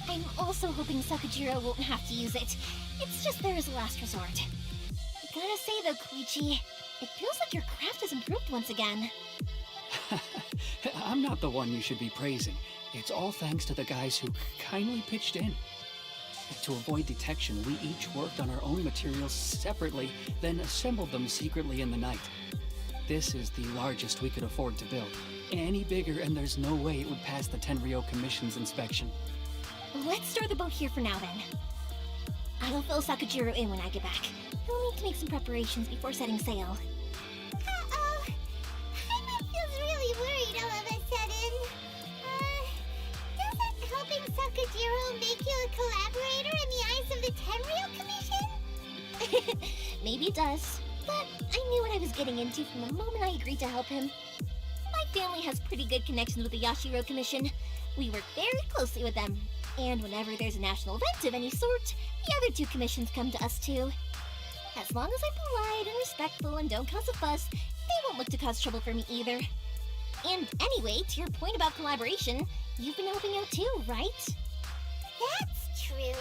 I'm also hoping Sakajiro won't have to use it. It's just there as a last resort. I gotta say though, Koichi, it feels like your craft has improved once again. I'm not the one you should be praising. It's all thanks to the guys who kindly pitched in. To avoid detection, we each worked on our own materials separately, then assembled them secretly in the night. This is the largest we could afford to build. Any bigger and there's no way it would pass the Tenryou Commission's inspection. Let's store the boat here for now then. I'll fill Sakajiro in when I get back. He'll need to make some preparations before setting sail. Uh-oh. Paimon feels really worried all of a sudden. Doesn't helping Sakajiro make you a collaborator in the eyes of the Tenryou Commission? Maybe it does, but I knew what I was getting into from the moment I agreed to help him. My family has pretty good connections with the Yashiro Commission. We work very closely with them, and whenever there's a national event of any sort, The other two commissions come to us too. As long as I'm polite and respectful and don't cause a fuss, they won't look to cause trouble for me either. And anyway, to your point about collaboration, you've been helping out too, right? That's true.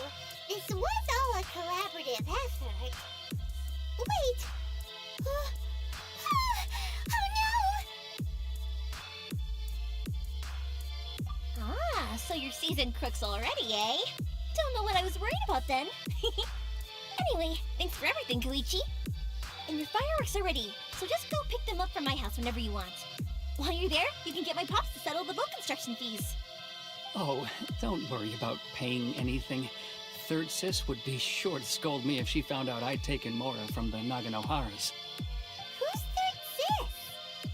This was all a collaborative effort. Wait! Oh no! Ah, so you're seasoned crooks already, eh? Don't know what I was worried about then. Anyway, thanks for everything, Koichi. And your fireworks are ready, so just go pick them up from my house whenever you want. While you're there, you can get my pops to settle the boat construction fees. Oh, don't worry about paying anything. Third Sis would be sure to scold me if she found out I'd taken Mora from the Naganoharas. Who's Third Sis?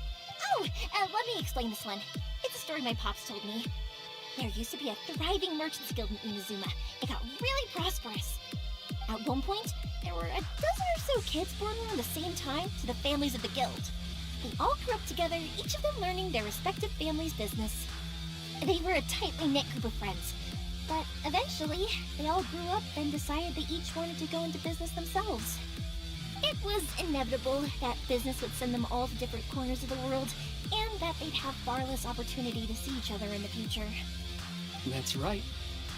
Oh, let me explain this one. It's a story my pops told me. There used to be a thriving merchants guild in Inazuma. It got really prosperous. At one point, there were a dozen or so kids born around the same time to the families of the guild. They all grew up together, each of them learning their respective family's business. They were a tightly knit group of friends, but eventually, they all grew up and decided they each wanted to go into business themselves. It was inevitable that business would send them all to different corners of the world, and that they'd have far less opportunity to see each other in the future. That's right.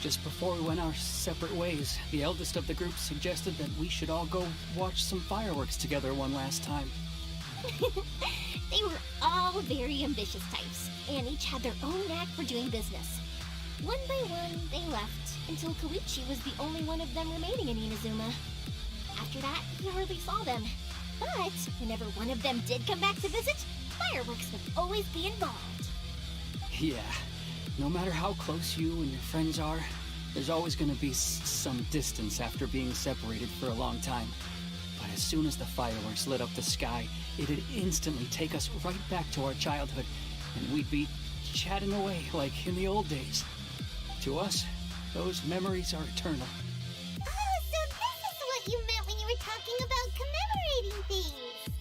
Just before we went our separate ways, the eldest of the group suggested that we should all go watch some fireworks together one last time. They were all very ambitious types, and each had their own knack for doing business. One by one, they left, until Koichi was the only one of them remaining in Inazuma. After that, he hardly saw them. But whenever one of them did come back to visit, fireworks would always be involved. Yeah, no matter how close you and your friends are, there's always going to be some distance after being separated for a long time. But as soon as the fireworks lit up the sky, it'd instantly take us right back to our childhood, and we'd be chatting away like in the old days. To us, those memories are eternal. Oh, so this is what you meant when you were talking about commemorating things!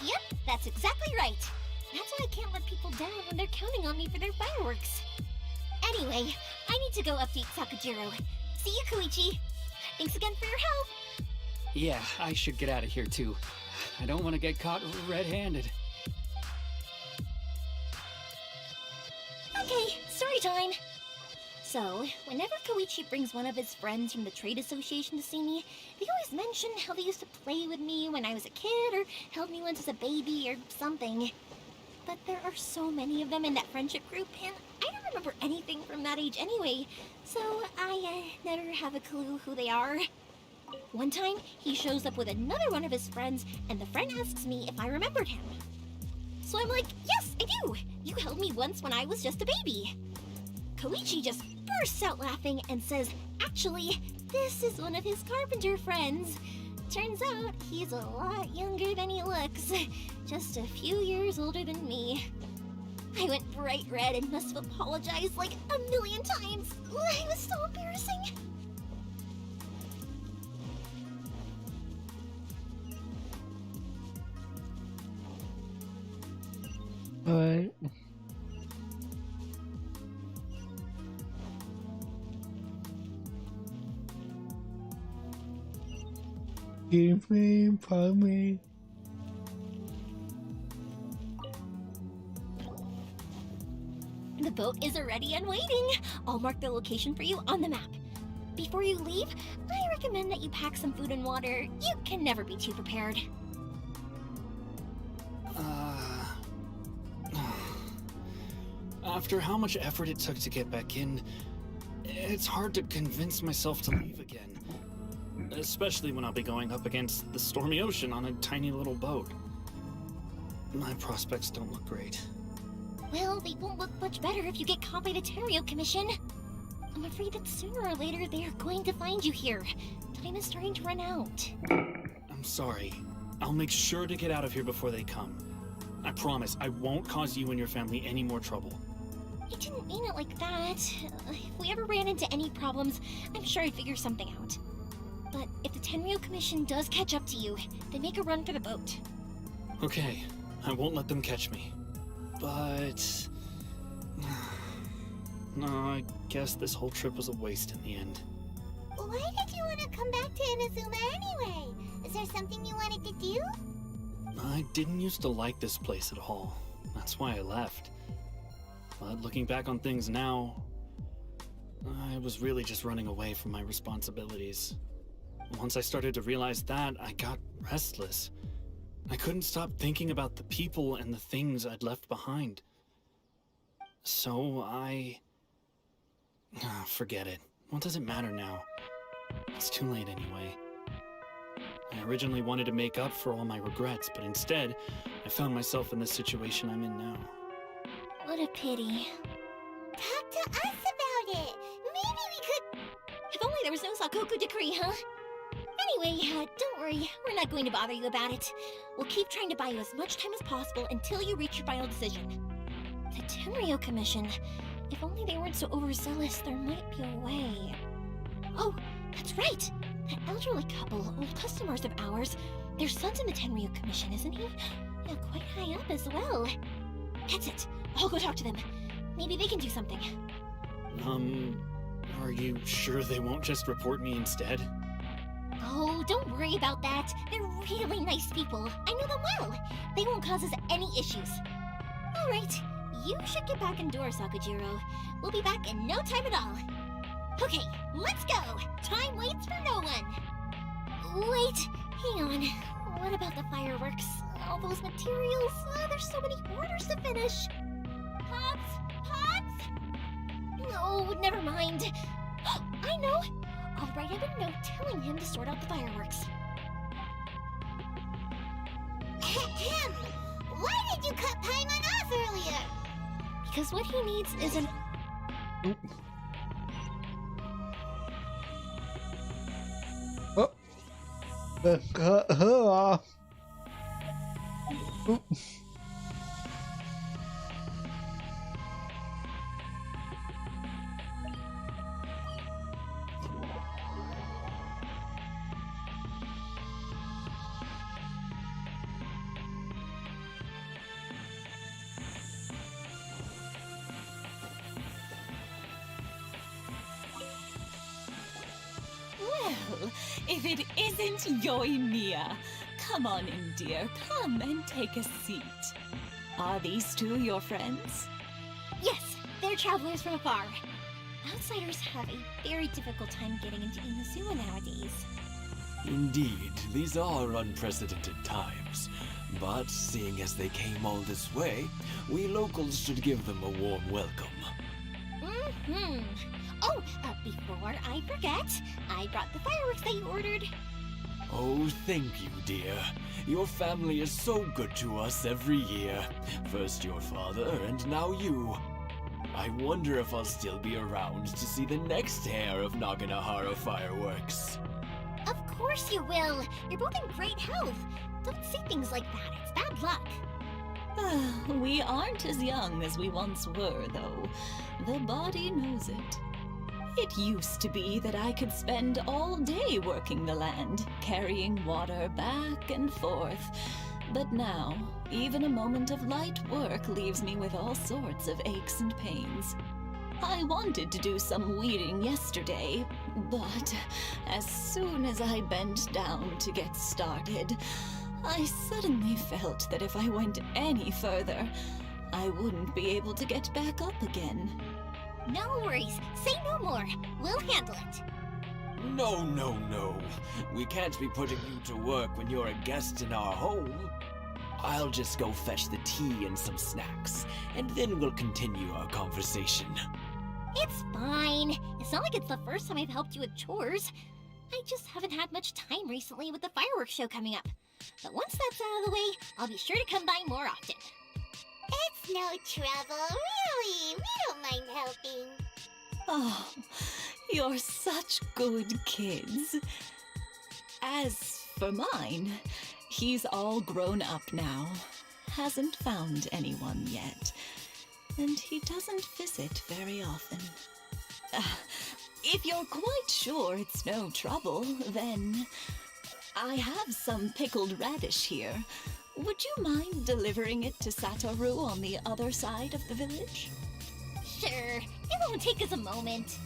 Yep, that's exactly right. That's why I can't let people down when they're counting on me for their fireworks. Anyway, I need to go update Sakujiro. See you, Koichi. Thanks again for your help. Yeah, I should get out of here too. I don't want to get caught red-handed. Okay, story time. So, whenever Koichi brings one of his friends from the trade association to see me, they always mention how they used to play with me when I was a kid or held me once as a baby or something. But there are so many of them in that friendship group, and I don't remember anything from that age anyway, so I never have a clue who they are. One time, he shows up with another one of his friends, and the friend asks me if I remembered him. So I'm like, yes, I do! You held me once when I was just a baby. Koichi just bursts out laughing and says, actually, this is one of his carpenter friends. Turns out he's a lot younger than he looks. Just a few years older than me. I went bright red and must have apologized like a million times. It was so embarrassing. Alright. Give me, pardon me. The boat is ready and waiting. I'll mark the location for you on the map. Before you leave, I recommend that you pack some food and water. You can never be too prepared. After how much effort it took to get back in, it's hard to convince myself to leave again. Especially when I'll be going up against the stormy ocean on a tiny little boat. My prospects don't look great. Well, they won't look much better if you get caught by the Terrio Commission. I'm afraid that sooner or later they are going to find you here. Time is starting to run out. I'm sorry. I'll make sure to get out of here before they come. I promise I won't cause you and your family any more trouble. I didn't mean it like that. If we ever ran into any problems, I'm sure I'd figure something out. But if the Tenryo Commission does catch up to you, then make a run for the boat. Okay, I won't let them catch me. But... no, I guess this whole trip was a waste in the end. Why did you want to come back to Inazuma anyway? Is there something you wanted to do? I didn't used to like this place at all. That's why I left. But looking back on things now, I was really just running away from my responsibilities. Once I started to realize that, I got restless. I couldn't stop thinking about the people and the things I'd left behind. So forget it. What does it matter now? It's too late anyway. I originally wanted to make up for all my regrets, but instead, I found myself in the situation I'm in now. What a pity. Talk to us about it. Maybe we could... If only there was no Sakoku decree, huh? Anyway, don't worry. We're not going to bother you about it. We'll keep trying to buy you as much time as possible until you reach your final decision. The Tenryo Commission. If only they weren't so overzealous, there might be a way. Oh, that's right! That elderly couple, old customers of ours. Their son's in the Tenryo Commission, isn't he? Yeah, quite high up as well. That's it. I'll go talk to them. Maybe they can do something. Are you sure they won't just report me instead? Oh, don't worry about that. They're really nice people. I know them well. They won't cause us any issues. All right, you should get back indoors, Sakujiro. We'll be back in no time at all. Okay, let's go. Time waits for no one. Wait, hang on. What about the fireworks? All those materials? There's so many orders to finish. Pops? No, never mind. I know. I'll write him a note telling him to sort out the fireworks. Ahem! Why did you cut Paimon off earlier? Because what he needs is an... Oh. Let's cut her off. Oop. Well, if it isn't Yoimiya, come on in, dear. Come and take a seat. Are these two your friends? Yes, they're travelers from afar. Outsiders have a very difficult time getting into Inazuma nowadays. Indeed, these are unprecedented times. But seeing as they came all this way, we locals should give them a warm welcome. Mm-hmm. Oh, before I forget, I brought the fireworks that you ordered. Oh, thank you, dear. Your family is so good to us every year. First your father, and now you. I wonder if I'll still be around to see the next pair of Naganahara fireworks. Of course you will. You're both in great health. Don't say things like that. It's bad luck. We aren't as young as we once were, though. The body knows it. It used to be that I could spend all day working the land, carrying water back and forth. But now, even a moment of light work leaves me with all sorts of aches and pains. I wanted to do some weeding yesterday, but as soon as I bent down to get started, I suddenly felt that if I went any further, I wouldn't be able to get back up again. No worries. Say no more. We'll handle it. No. We can't be putting you to work when you're a guest in our home. I'll just go fetch the tea and some snacks, and then we'll continue our conversation. It's fine. It's not like it's the first time I've helped you with chores. I just haven't had much time recently with the fireworks show coming up. But once that's out of the way, I'll be sure to come by more often. It's no trouble, really. We don't mind helping. Oh, you're such good kids. As for mine, he's all grown up now. Hasn't found anyone yet. And he doesn't visit very often. If you're quite sure it's no trouble, then I have some pickled radish here. Would you mind delivering it to Satoru on the other side of the village? Sure. It won't take us a moment.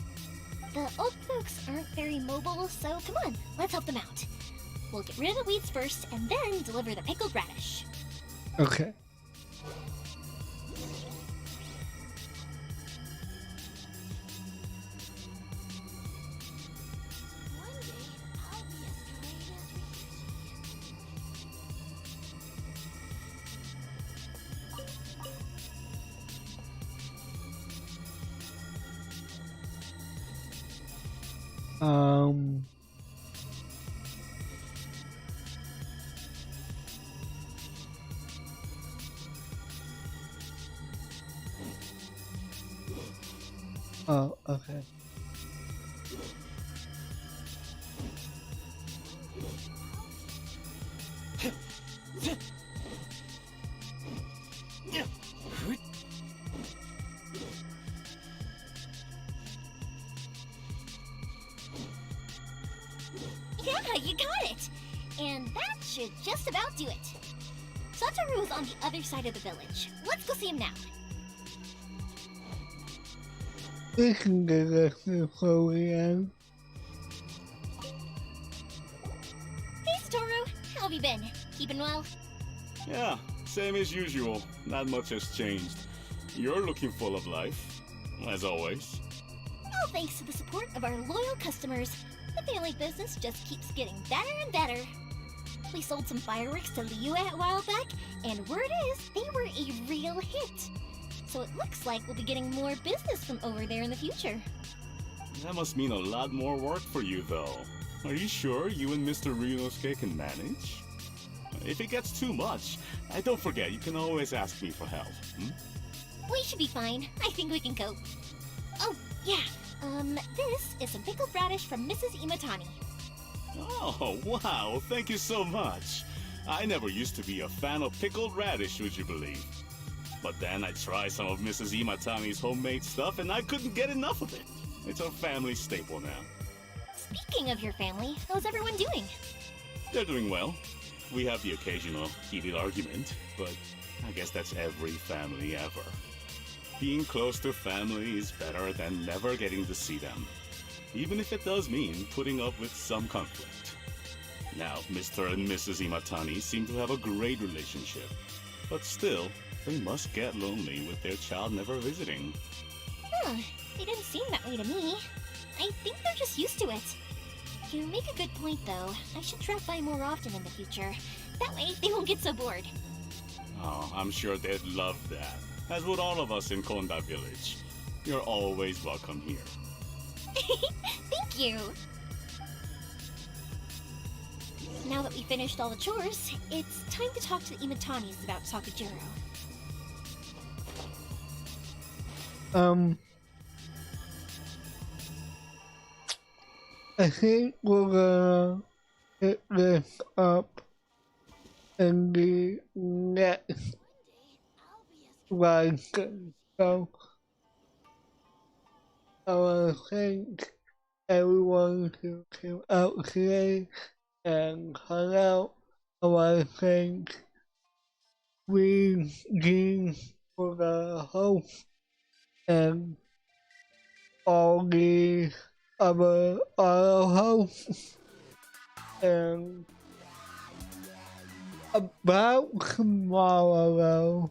The old folks aren't very mobile, so come on, let's help them out. We'll get rid of the weeds first, and then deliver the pickled radish. Okay. Oh, okay. Yeah, you got it! And that should just about do it. Satoru is on the other side of the village. Let's go see him now. We can get this before we end. Hey, Satoru. How have you been? Keeping well? Yeah, same as usual. Not much has changed. You're looking full of life, as always. All thanks to the support of our loyal customers, the family business just keeps getting better and better. We sold some fireworks to Liu a while back, and word is they were a real hit. So it looks like we'll be getting more business from over there in the future. That must mean a lot more work for you, though. Are you sure you and Mr. Ryunosuke can manage? If it gets too much, don't forget, you can always ask me for help. We should be fine. I think we can cope. Oh, yeah. This is some pickled radish from Mrs. Imatani. Oh, wow, thank you so much. I never used to be a fan of pickled radish, would you believe? But then I tried some of Mrs. Imatani's homemade stuff and I couldn't get enough of it. It's a family staple now. Speaking of your family, how's everyone doing? They're doing well. We have the occasional heated argument, but I guess that's every family ever. Being close to family is better than never getting to see them, even if it does mean putting up with some conflict. Now, Mr. and Mrs. Imatani seem to have a great relationship, but still, they must get lonely with their child never visiting. Huh, they didn't seem that way to me. I think they're just used to it. You make a good point, though. I should drop by more often in the future. That way, they won't get so bored. Oh, I'm sure they'd love that, as would all of us in Konda Village. You're always welcome here. Thank you! Now that we finished all the chores, it's time to talk to the Imatanis about Takajiro. I think we're gonna pick this up in the next lesson. So, I wanna thank everyone who came out today and hung out. I wanna thank Jean for the host and all the other hosts. And about tomorrow,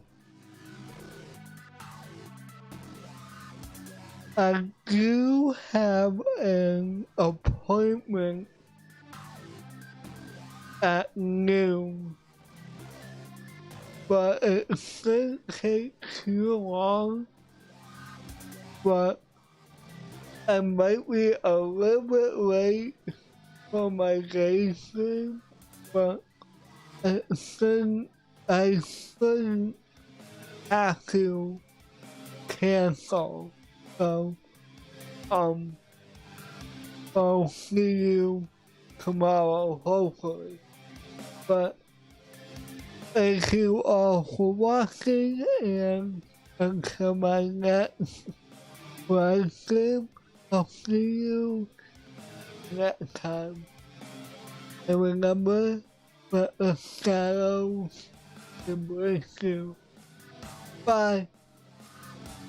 I do have an appointment at noon, but it shouldn't take too long, but I might be a little bit late for my day stream, but I shouldn't have to cancel. So, I'll see you tomorrow, hopefully. But thank you all for watching, and until my next live stream, I'll see you next time. And remember, let the shadows embrace you. Bye.